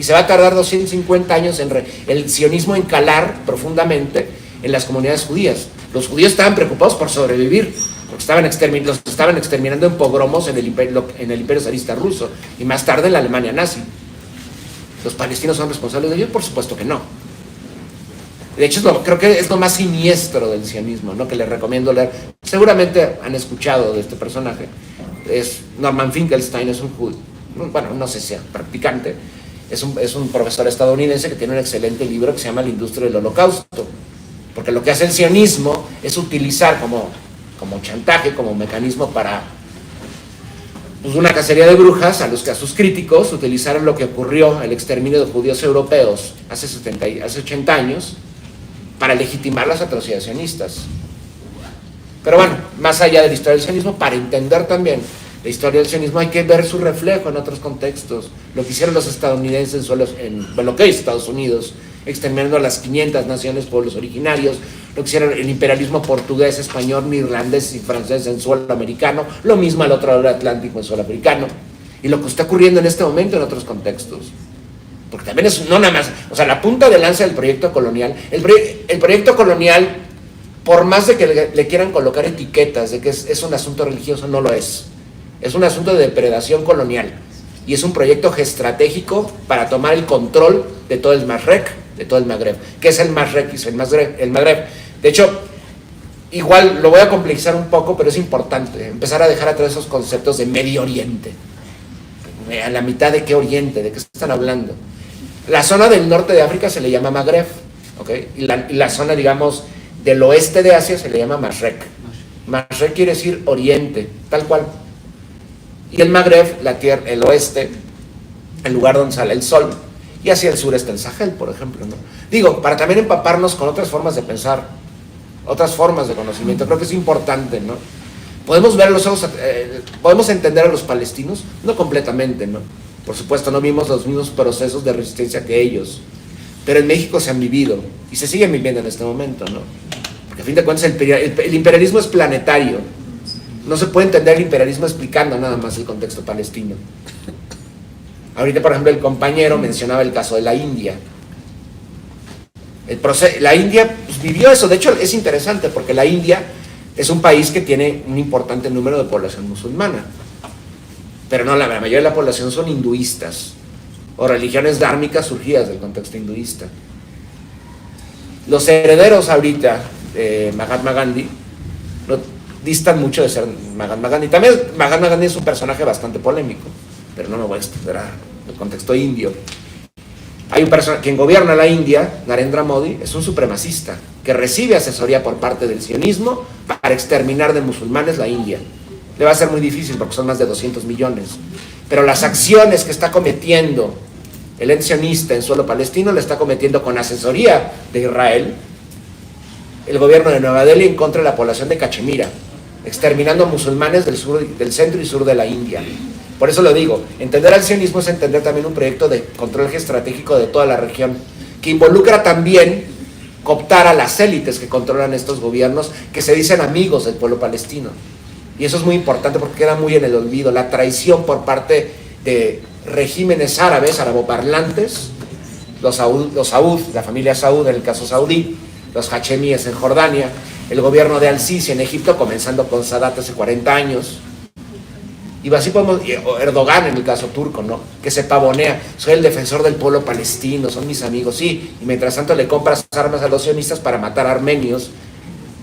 y se va a tardar 250 años en el sionismo en calar profundamente en las comunidades judías. Los judíos estaban preocupados por sobrevivir, porque los estaban exterminando en pogromos en el imperio zarista ruso y más tarde en la Alemania nazi. ¿Los palestinos son responsables de ello? Por supuesto que no. De hecho, creo que es lo más siniestro del sionismo, ¿no? Que les recomiendo leer. Seguramente han escuchado de este personaje. Es Norman Finkelstein, es un judío, bueno, no sé si sea practicante, es un profesor estadounidense que tiene un excelente libro que se llama La industria del holocausto. Porque lo que hace el sionismo es utilizar como chantaje, como mecanismo para pues, una cacería de brujas a sus críticos, utilizaron lo que ocurrió, el exterminio de judíos europeos hace 80 años, para legitimar las atrocidades sionistas. Pero bueno, más allá de la historia del sionismo, para entender también la historia del sionismo hay que ver su reflejo en otros contextos. Lo que hicieron los estadounidenses en lo que es Estados Unidos, exterminando a las 500 naciones, pueblos originarios, lo que hicieron el imperialismo portugués, español, irlandés y francés en suelo americano, lo mismo al otro lado del Atlántico en suelo africano, y lo que está ocurriendo en este momento en otros contextos. Porque también es, no nada más, o sea, la punta de lanza del proyecto colonial, el proyecto colonial, por más de que le quieran colocar etiquetas de que es un asunto religioso, no lo es. Es un asunto de depredación colonial, y es un proyecto geoestratégico para tomar el control de todo el Mashrek, de todo el Magreb. ¿Qué es el Mashrek? Es el Magreb. De hecho, igual lo voy a complejizar un poco, pero es importante empezar a dejar atrás esos conceptos de Medio Oriente. A la mitad de qué Oriente, de qué están hablando. La zona del norte de África se le llama Magreb, ¿okay? Y la zona, digamos, del oeste de Asia se le llama Mashrek. Mashrek quiere decir Oriente, tal cual. Y el Magreb, el oeste, el lugar donde sale el sol. Y hacia el sur está el Sahel, por ejemplo, ¿no? Digo, para también empaparnos con otras formas de pensar, otras formas de conocimiento, creo que es importante, ¿no? Podemos ver los ojos, podemos entender a los palestinos, no completamente, ¿no? Por supuesto, no vimos los mismos procesos de resistencia que ellos, pero en México se han vivido y se siguen viviendo en este momento, ¿no? Porque a fin de cuentas el imperialismo es planetario. No se puede entender el imperialismo explicando nada más el contexto palestino. Ahorita, por ejemplo, el compañero mencionaba el caso de la India. La India pues, vivió eso. De hecho, es interesante porque la India es un país que tiene un importante número de población musulmana. Pero no, la mayoría de la población son hinduistas o religiones dármicas surgidas del contexto hinduista. Los herederos ahorita de Mahatma Gandhi no distan mucho de ser Mahatma Gandhi. También Mahatma Gandhi es un personaje bastante polémico, pero no me voy a extender al contexto indio. Hay un personaje, quien gobierna la India, Narendra Modi, es un supremacista que recibe asesoría por parte del sionismo para exterminar de musulmanes la India. Le va a ser muy difícil porque son más de 200 millones. Pero las acciones que está cometiendo el ente sionista en suelo palestino, le está cometiendo con asesoría de Israel, el gobierno de Nueva Delhi, en contra de la población de Cachemira, exterminando a musulmanes del centro y sur de la India. Por eso lo digo, entender al sionismo es entender también un proyecto de control geoestratégico de toda la región, que involucra también cooptar a las élites que controlan estos gobiernos, que se dicen amigos del pueblo palestino. Y eso es muy importante porque queda muy en el olvido, la traición por parte de regímenes árabes, araboparlantes, los Saud, la familia Saud en el caso saudí, los hachemíes en Jordania, el gobierno de Al-Sisi en Egipto, comenzando con Sadat hace 40 años, y así podemos, Erdogan en el caso turco, ¿no? Que se pavonea, soy el defensor del pueblo palestino, son mis amigos, sí, y mientras tanto le compras armas a los sionistas para matar a armenios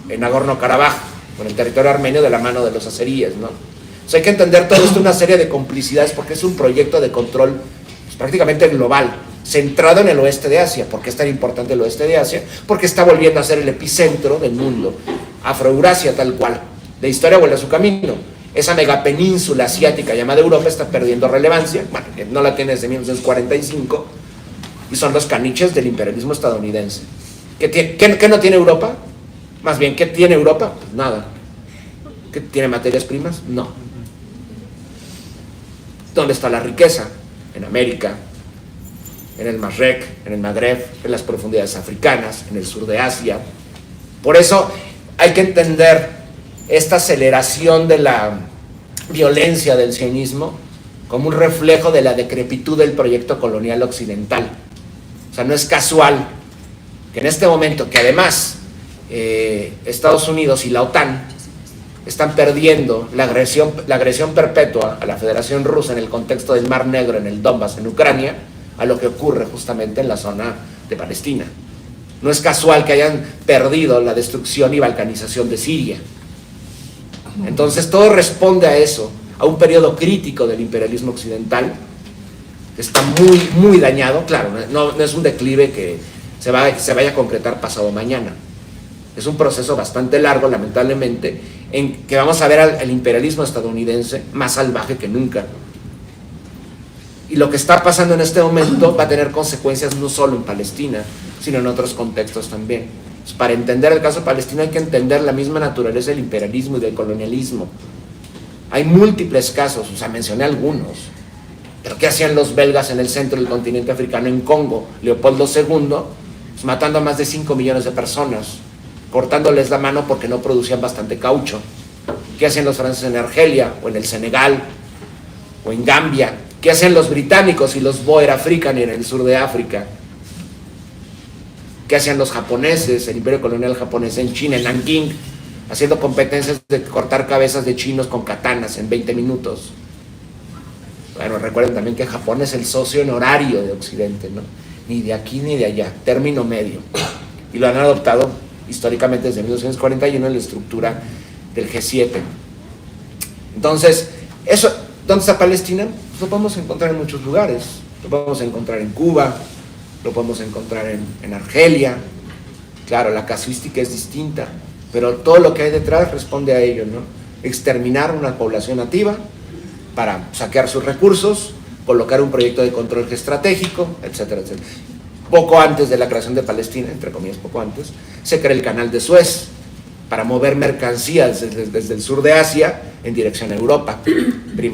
en Nagorno-Karabaj, con el territorio armenio de la mano de los azeríes, ¿no? O sea, hay que entender todo esto, una serie de complicidades, porque es un proyecto de control pues, prácticamente global, centrado en el oeste de Asia. ¿Por qué es tan importante el oeste de Asia? Porque está volviendo a ser el epicentro del mundo. Afroeurasia, tal cual. La historia vuelve a su camino. Esa megapenínsula asiática llamada Europa está perdiendo relevancia. Bueno, no la tiene desde 1945. Y son los caniches del imperialismo estadounidense. ¿Qué no tiene Europa? Más bien, ¿qué tiene Europa? Pues nada. ¿Qué tiene materias primas? No. ¿Dónde está la riqueza? En América, en el Mashrek, en el Magreb, en las profundidades africanas, en el sur de Asia. Por eso hay que entender esta aceleración de la violencia del sionismo como un reflejo de la decrepitud del proyecto colonial occidental. O sea, no es casual que en este momento, que además Estados Unidos y la OTAN están perdiendo la agresión perpetua a la Federación Rusa en el contexto del Mar Negro, en el Donbass, en Ucrania, a lo que ocurre justamente en la zona de Palestina. No es casual que hayan perdido la destrucción y balcanización de Siria. Entonces todo responde a eso, a un periodo crítico del imperialismo occidental, que está muy, muy dañado. Claro, no es un declive que se vaya a concretar pasado mañana. Es un proceso bastante largo, lamentablemente, en que vamos a ver al imperialismo estadounidense más salvaje que nunca. Y lo que está pasando en este momento va a tener consecuencias no solo en Palestina, sino en otros contextos también. Pues para entender el caso palestino hay que entender la misma naturaleza del imperialismo y del colonialismo. Hay múltiples casos, o sea, mencioné algunos. Pero ¿qué hacían los belgas en el centro del continente africano, en Congo? Leopoldo II, pues matando a más de 5 millones de personas, cortándoles la mano porque no producían bastante caucho. ¿Qué hacían los franceses en Argelia, o en el Senegal, o en Gambia? ¿Qué hacían los británicos y los Boer African en el sur de África? ¿Qué hacían los japoneses, el imperio colonial japonés en China, en Nanking, haciendo competencias de cortar cabezas de chinos con katanas en 20 minutos? Bueno, recuerden también que Japón es el socio honorario de Occidente, ¿no? Ni de aquí ni de allá, término medio. Y lo han adoptado históricamente desde 1941 en la estructura del G7. Entonces, eso, ¿dónde está Palestina? Pues lo podemos encontrar en muchos lugares. Lo podemos encontrar en Cuba, lo podemos encontrar en Argelia. Claro, la casuística es distinta, pero todo lo que hay detrás responde a ello, ¿no? Exterminar una población nativa para saquear sus recursos, colocar un proyecto de control estratégico, etcétera, etcétera. Poco antes de la creación de Palestina, entre comillas poco antes, se crea el canal de Suez para mover mercancías desde el sur de Asia en dirección a Europa.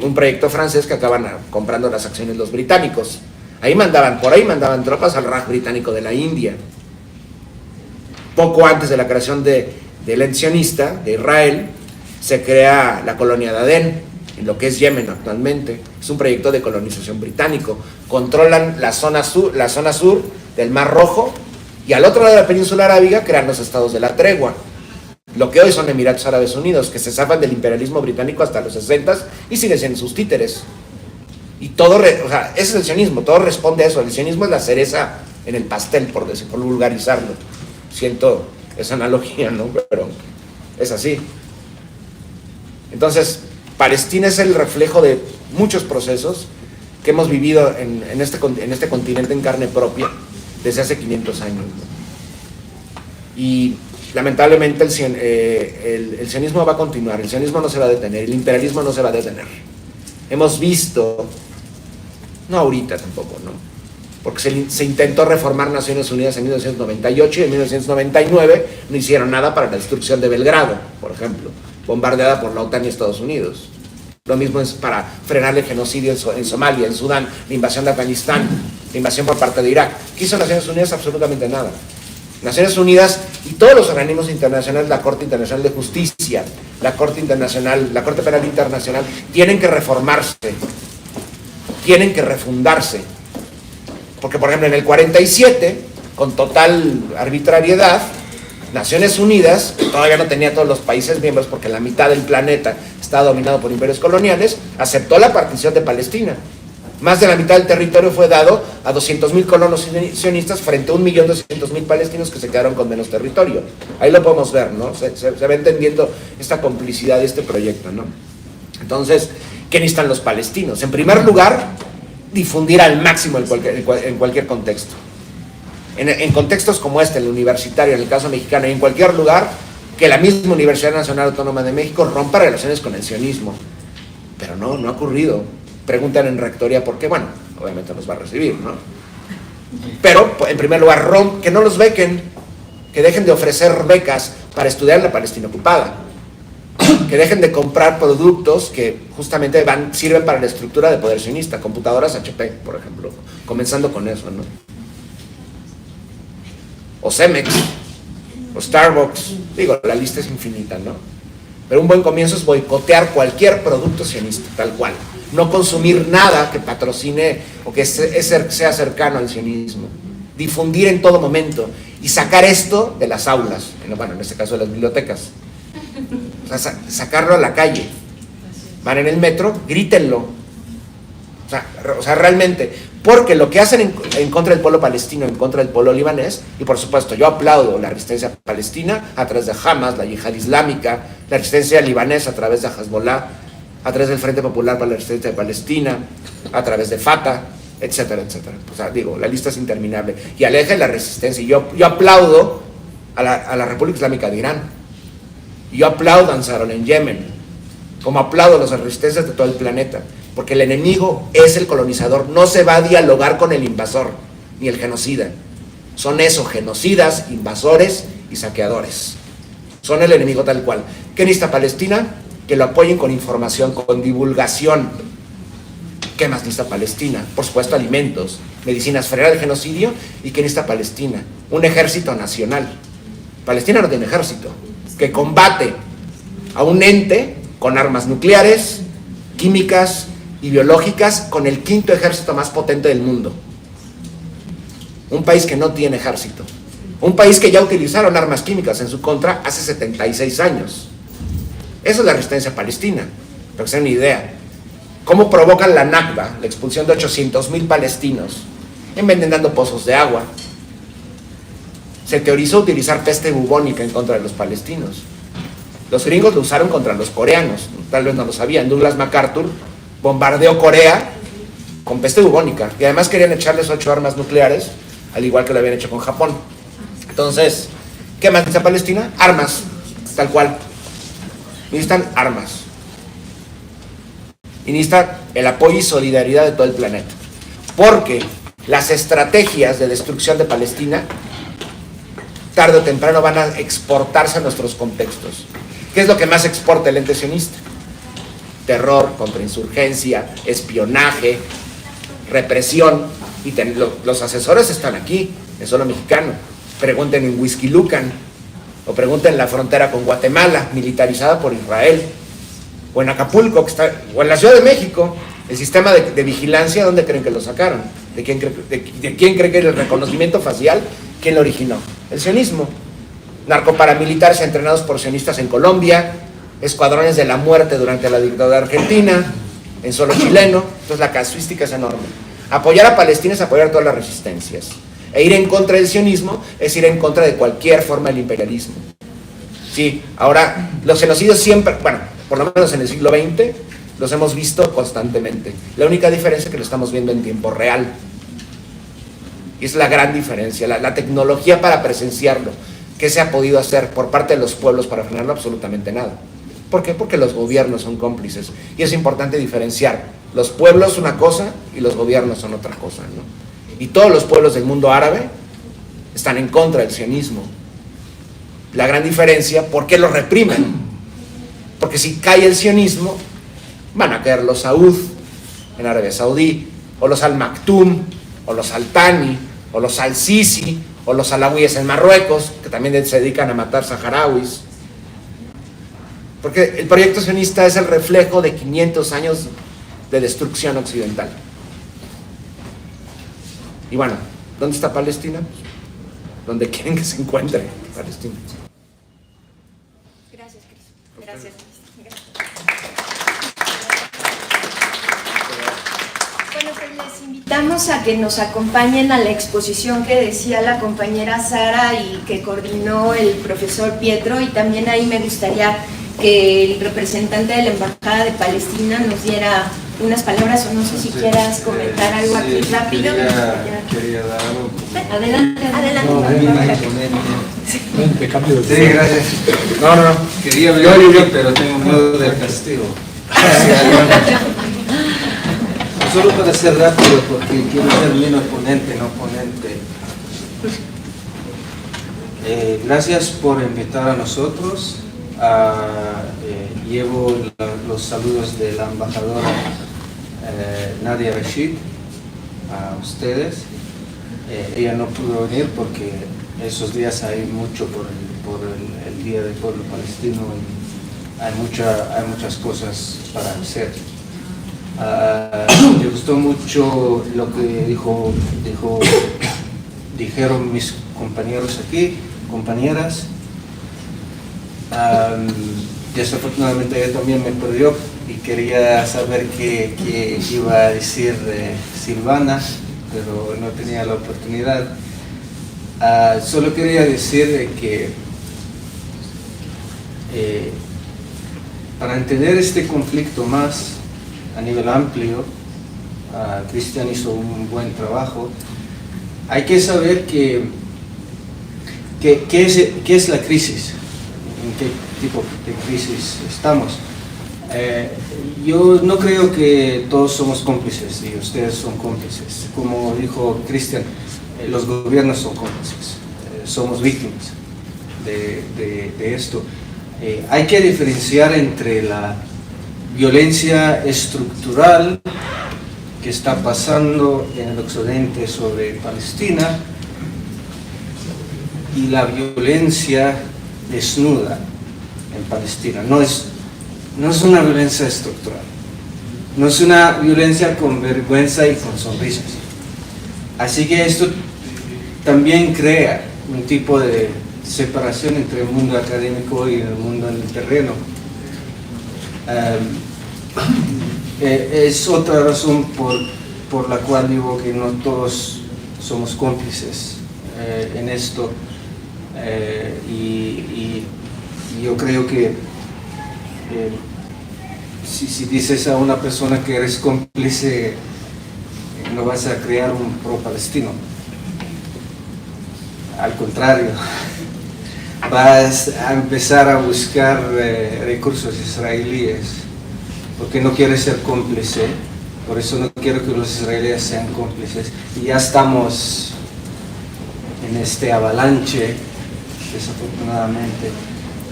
Un proyecto francés que acaban comprando las acciones los británicos. Por ahí mandaban tropas al Raj británico de la India. Poco antes de la creación del sionista, de Israel, se crea la colonia de Adén, en lo que es Yemen actualmente. Es un proyecto de colonización británico. Controlan la zona sur del Mar Rojo, y al otro lado de la península arábiga crean los estados de la tregua, lo que hoy son Emiratos Árabes Unidos, que se zafan del imperialismo británico hasta los 60 y siguen siendo sus títeres. Y todo, o sea, ese es el sionismo, todo responde a eso. El sionismo es la cereza en el pastel, por vulgarizarlo. Siento esa analogía, ¿no? Pero es así. Entonces, Palestina es el reflejo de muchos procesos que hemos vivido en este continente en carne propia desde hace 500 años, ¿no? Y lamentablemente el sionismo va a continuar, el sionismo no se va a detener, el imperialismo no se va a detener. Hemos visto, no ahorita tampoco, ¿no? Porque se intentó reformar Naciones Unidas en 1998 y en 1999 no hicieron nada para la destrucción de Belgrado, por ejemplo, bombardeada por la OTAN y Estados Unidos. Lo mismo es para frenar el genocidio en Somalia, en Sudán, la invasión de Afganistán, la invasión por parte de Irak. ¿Qué hizo Naciones Unidas? Absolutamente nada. Naciones Unidas y todos los organismos internacionales, la Corte Internacional de Justicia, la Corte Penal Internacional, tienen que reformarse, tienen que refundarse. Porque, por ejemplo, en el 47, con total arbitrariedad, Naciones Unidas, que todavía no tenía todos los países miembros porque la mitad del planeta estaba dominado por imperios coloniales, aceptó la partición de Palestina. Más de la mitad del territorio fue dado a 200.000 colonos sionistas frente a 1.200.000 palestinos que se quedaron con menos territorio. Ahí lo podemos ver, ¿no? Se va entendiendo esta complicidad de este proyecto, ¿no? Entonces, ¿qué necesitan los palestinos? En primer lugar, difundir al máximo en cualquier contexto. En contextos como este, el universitario, en el caso mexicano y en cualquier lugar, que la misma Universidad Nacional Autónoma de México rompa relaciones con el sionismo. Pero no ha ocurrido. Preguntan en rectoría por qué, bueno, obviamente los va a recibir, ¿no? Pero, en primer lugar, que no los bequen, que dejen de ofrecer becas para estudiar en la Palestina ocupada, que dejen de comprar productos que justamente sirven para la estructura de poder sionista, computadoras HP, por ejemplo, comenzando con eso, ¿no? O Cemex, o Starbucks, digo, la lista es infinita, ¿no? Pero un buen comienzo es boicotear cualquier producto sionista, tal cual. no consumir nada que patrocine o que sea cercano al sionismo, difundir en todo momento y sacar esto de las aulas, bueno, en este caso de las bibliotecas, o sea, sacarlo a la calle. Van en el metro, grítenlo. O sea, realmente, porque lo que hacen en contra del pueblo palestino, en contra del pueblo libanés, y por supuesto yo aplaudo la resistencia palestina a través de Hamas, la yihad islámica, la resistencia libanesa a través de Hezbollah, a través del Frente Popular para la Resistencia de Palestina, a través de Fatah, etcétera, etcétera. O sea, digo, la lista es interminable. Y aleja la resistencia. Y yo aplaudo a la República Islámica de Irán. Y yo aplaudo a Ansarul en Yemen. Como aplaudo a las resistencias de todo el planeta. Porque el enemigo es el colonizador. No se va a dialogar con el invasor, ni el genocida. Son esos, genocidas, invasores y saqueadores. Son el enemigo tal cual. ¿Qué necesita Palestina? Que lo apoyen con información, con divulgación. ¿Qué más necesita Palestina? Por supuesto, alimentos, medicinas, frenar el genocidio. ¿Y qué necesita Palestina? Un ejército nacional. Palestina no tiene ejército, que combate a un ente con armas nucleares, químicas y biológicas, con el quinto ejército más potente del mundo. Un país que no tiene ejército. Un país que ya utilizaron armas químicas en su contra hace 76 años. Esa es la resistencia palestina, para que se den una idea. ¿Cómo provocan la Nakba, la expulsión de 800,000 palestinos, envenenando pozos de agua? Se teorizó utilizar peste bubónica en contra de los palestinos. Los gringos lo usaron contra los coreanos, tal vez no lo sabían. Douglas MacArthur bombardeó Corea con peste bubónica, y además querían echarles 8 armas nucleares, al igual que lo habían hecho con Japón. Entonces, ¿qué más necesita Palestina? Armas, tal cual. Necesitan armas. Y necesitan el apoyo y solidaridad de todo el planeta. Porque las estrategias de destrucción de Palestina, tarde o temprano van a exportarse a nuestros contextos. ¿Qué es lo que más exporta el ente sionista? Terror, contrainsurgencia, espionaje, represión. Y los asesores están aquí, en suelo mexicano. Pregunten en Whisky Lucan, o pregunten en la frontera con Guatemala, militarizada por Israel, o en Acapulco, o en la Ciudad de México, el sistema de vigilancia, ¿dónde creen que lo sacaron? ¿De quién cree que el reconocimiento facial? ¿Quién lo originó? El sionismo. Narcoparamilitares entrenados por sionistas en Colombia, escuadrones de la muerte durante la dictadura argentina, en suelo chileno. Entonces la casuística es enorme. Apoyar a Palestina es apoyar todas las resistencias. E ir en contra del sionismo es ir en contra de cualquier forma del imperialismo. Sí, ahora los genocidios siempre, bueno, por lo menos en el siglo XX, los hemos visto constantemente. La única diferencia es que lo estamos viendo en tiempo real. Y es la gran diferencia, la tecnología para presenciarlo. ¿Qué se ha podido hacer por parte de los pueblos para frenarlo? Absolutamente nada. ¿Por qué? Porque los gobiernos son cómplices. Y es importante diferenciar. Los pueblos una cosa y los gobiernos son otra cosa, ¿no? Y todos los pueblos del mundo árabe están en contra del sionismo. La gran diferencia, ¿por qué lo reprimen? Porque si cae el sionismo, van a caer los Saud en Arabia Saudí, o los Al-Maktoum, o los Al-Thani, o los Al-Sisi, o los alawíes en Marruecos, que también se dedican a matar saharauis. Porque el proyecto sionista es el reflejo de 500 años de destrucción occidental. Y bueno, ¿dónde está Palestina? Donde quieren que se encuentre Palestina. Gracias, Cris. Gracias. Bueno, pues les invitamos a que nos acompañen a la exposición que decía la compañera Sara y que coordinó el profesor Pietro, y también ahí me gustaría que el representante de la Embajada de Palestina nos diera unas palabras, o no sé si quieras comentar algo aquí rápido. Quería dar algo. Adelante, adelante. No, muy impecable. Sí, gracias. No. Quería ver, pero tengo miedo del castigo. Solo para ser rápido, porque quiero ser menos ponente, no ponente. Gracias por invitar a nosotros. Llevo los saludos de la embajadora Nadia Rashid a ustedes. Ella no pudo venir porque esos días hay mucho por el Día del Pueblo Palestino y hay muchas cosas para hacer. Me gustó mucho lo que dijeron mis compañeros aquí, compañeras. Desafortunadamente ella también me perdió y quería saber qué iba a decir Silvana, pero no tenía la oportunidad. Solo quería decir que para entender este conflicto más a nivel amplio, Cristian hizo un buen trabajo. Hay que saber qué es la crisis, en qué tipo de crisis estamos. Yo no creo que todos somos cómplices y ustedes son cómplices. Como dijo Cristian, los gobiernos son cómplices, somos víctimas de esto. Hay que diferenciar entre la violencia estructural que está pasando en el occidente sobre Palestina y la violencia desnuda en Palestina. No es una violencia estructural, no es una violencia con vergüenza y con sonrisas. Así que esto también crea un tipo de separación entre el mundo académico y el mundo en el terreno. Es otra razón por la cual digo que no todos somos cómplices en esto, y yo creo que si dices a una persona que eres cómplice, no vas a crear un pro-palestino. Al contrario, vas a empezar a buscar recursos israelíes, porque no quieres ser cómplice. Por eso no quiero que los israelíes sean cómplices. Y ya estamos en este avalanche, desafortunadamente.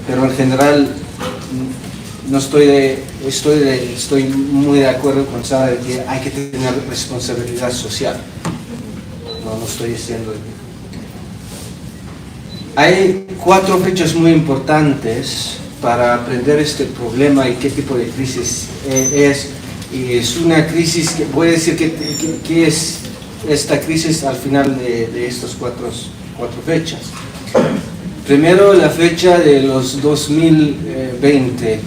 Pero en general no estoy muy de acuerdo con Sara de que hay que tener responsabilidad social. No estoy diciendo. Hay 4 fechas muy importantes para aprender este problema y qué tipo de crisis es. Y es una crisis que voy a decir que es esta crisis al final de estas cuatro fechas. Primero, la fecha de los 2020,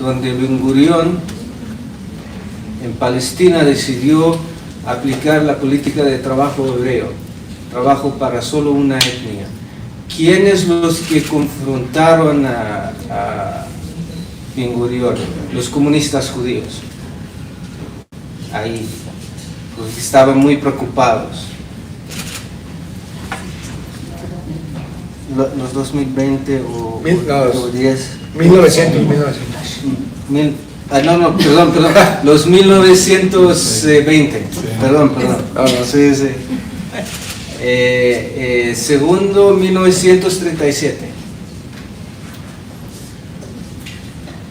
donde Ben Gurión en Palestina decidió aplicar la política de trabajo hebreo, trabajo para solo una etnia. ¿Quiénes los que confrontaron a Ben Gurión? Los comunistas judíos. Ahí, los que estaban muy preocupados. Los 2020 o 10. 1900. Perdón. Los 1920. Perdón. Sí. Segundo, 1937.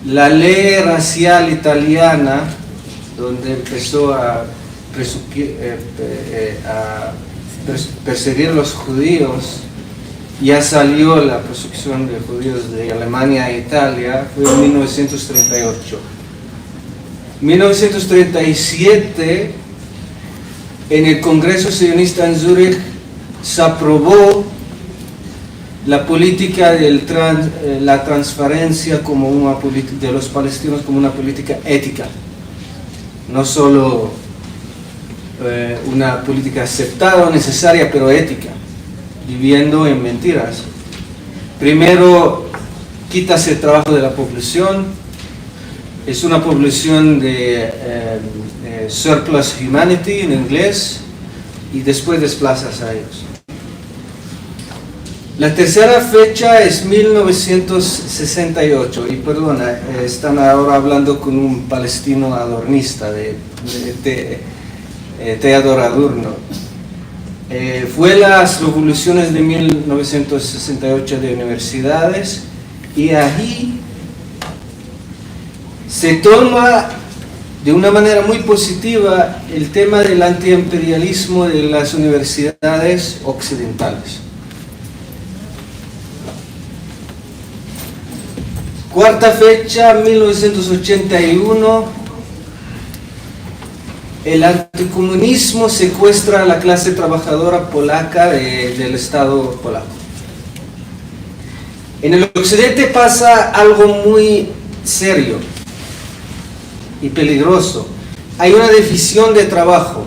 La ley racial italiana, donde empezó a perseguir a los judíos, ya salió la persecución de judíos de Alemania e Italia, fue en 1938. 1937, en el Congreso Sionista en Zúrich, se aprobó la política de la transparencia como una política de los palestinos como una política ética, no solo una política aceptada o necesaria, pero ética, viviendo en mentiras. Primero, quitas el trabajo de la población, es una población de surplus humanity en inglés, y después desplazas a ellos. La tercera fecha es 1968, y perdona, están ahora hablando con un palestino adornista de Theodor Adorno. Fue las revoluciones de 1968 de universidades, y ahí se toma de una manera muy positiva el tema del antiimperialismo de las universidades occidentales. Cuarta fecha, 1981, el anticomunismo secuestra a la clase trabajadora polaca del Estado polaco. En el occidente pasa algo muy serio y peligroso. Hay una división de trabajo.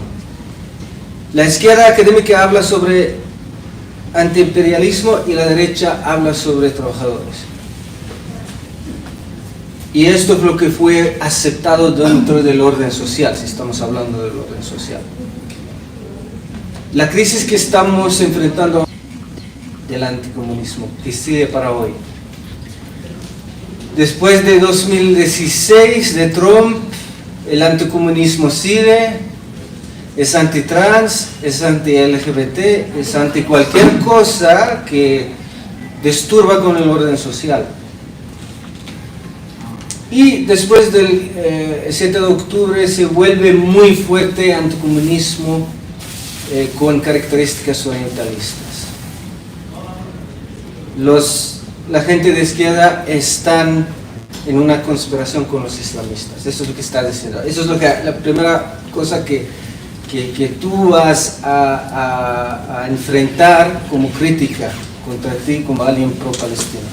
La izquierda académica habla sobre antiimperialismo y la derecha habla sobre trabajadores. Y esto es lo que fue aceptado dentro del orden social, si estamos hablando del orden social. La crisis que estamos enfrentando del anticomunismo, que sigue para hoy. Después de 2016 de Trump, el anticomunismo sigue, es antitrans, es anti-LGBT, es anti cualquier cosa que disturba con el orden social. Y después del 7 de octubre se vuelve muy fuerte anticomunismo con características orientalistas. La gente de izquierda están en una conspiración con los islamistas. Eso es lo que está diciendo. Eso es la primera cosa que tú vas a enfrentar como crítica contra ti como alguien pro-palestino.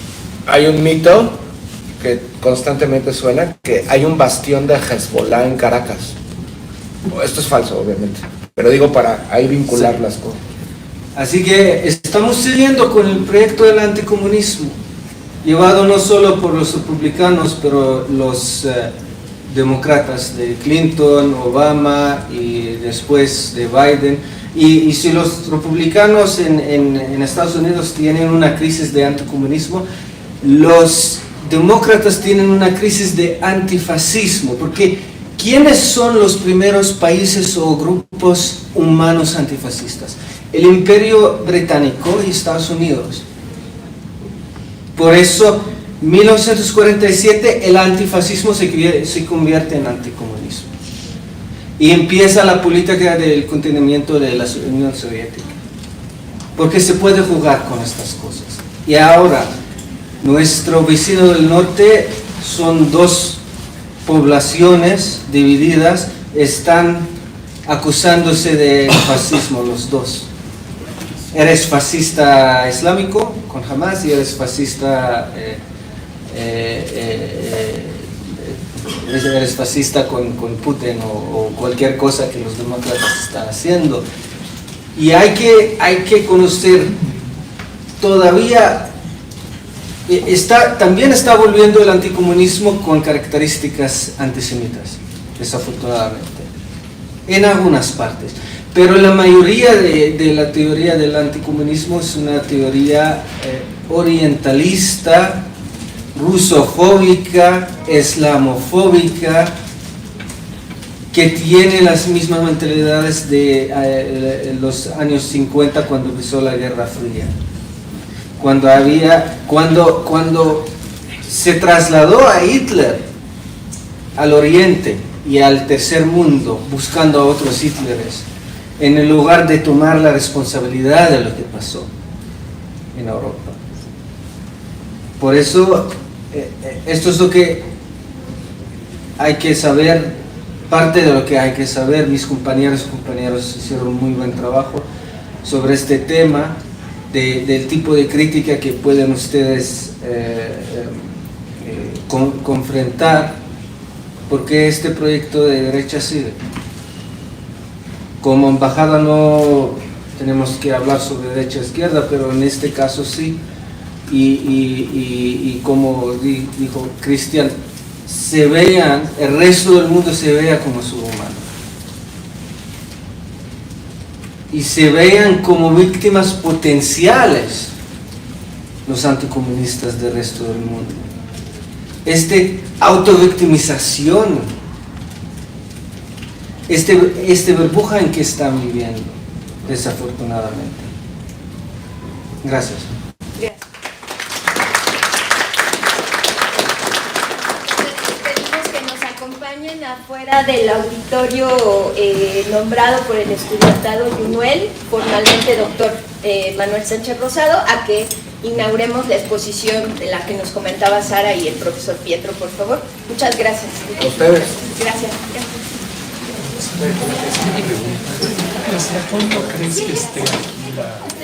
Hay un mito que constantemente suena, que hay un bastión de Hezbollah en Caracas. Esto es falso, obviamente, pero digo para ahí vincular las cosas. Así que estamos siguiendo con el proyecto del anticomunismo, llevado no solo por los republicanos, pero los demócratas de Clinton, Obama y después de Biden. Y si los republicanos en Estados Unidos tienen una crisis de anticomunismo, los demócratas tienen una crisis de antifascismo, porque ¿quiénes son los primeros países o grupos humanos antifascistas? El Imperio Británico y Estados Unidos. Por eso, en 1947, el antifascismo se convierte en anticomunismo. Y empieza la política del contenimiento de la Unión Soviética. Porque se puede jugar con estas cosas. Y ahora, nuestro vecino del norte son dos poblaciones divididas, están acusándose de fascismo los dos. Eres fascista islámico con Hamas y eres fascista eres fascista con Putin o cualquier cosa que los demócratas están haciendo. Y hay que conocer todavía. También está volviendo el anticomunismo con características antisemitas, desafortunadamente, en algunas partes. Pero la mayoría de la teoría del anticomunismo es una teoría orientalista, rusofóbica, islamofóbica, que tiene las mismas mentalidades de los años 50 cuando empezó la Guerra Fría. Cuando se trasladó a Hitler al Oriente y al tercer mundo buscando a otros Hitleres, en el lugar de tomar la responsabilidad de lo que pasó en Europa. Por eso, esto es lo que hay que saber, parte de lo que hay que saber. Mis compañeros hicieron muy buen trabajo sobre este tema, del tipo de crítica que pueden ustedes confrontar, porque este proyecto de derecha sigue. Como embajada no tenemos que hablar sobre derecha e izquierda, pero en este caso sí, y como dijo Cristian, el resto del mundo se vea como subhumano. Y se vean como víctimas potenciales los anticomunistas del resto del mundo. Autovictimización, burbuja en que están viviendo, desafortunadamente. Gracias. Pedimos que nos acompañen afuera del auditorio nombrado por el estudiantado Yunuel, formalmente doctor Manuel Sánchez Rosado, a que inauguremos la exposición de la que nos comentaba Sara y el profesor Pietro, por favor. Muchas gracias. A ustedes. Gracias. ¿Hasta cuándo crees que esté aquí la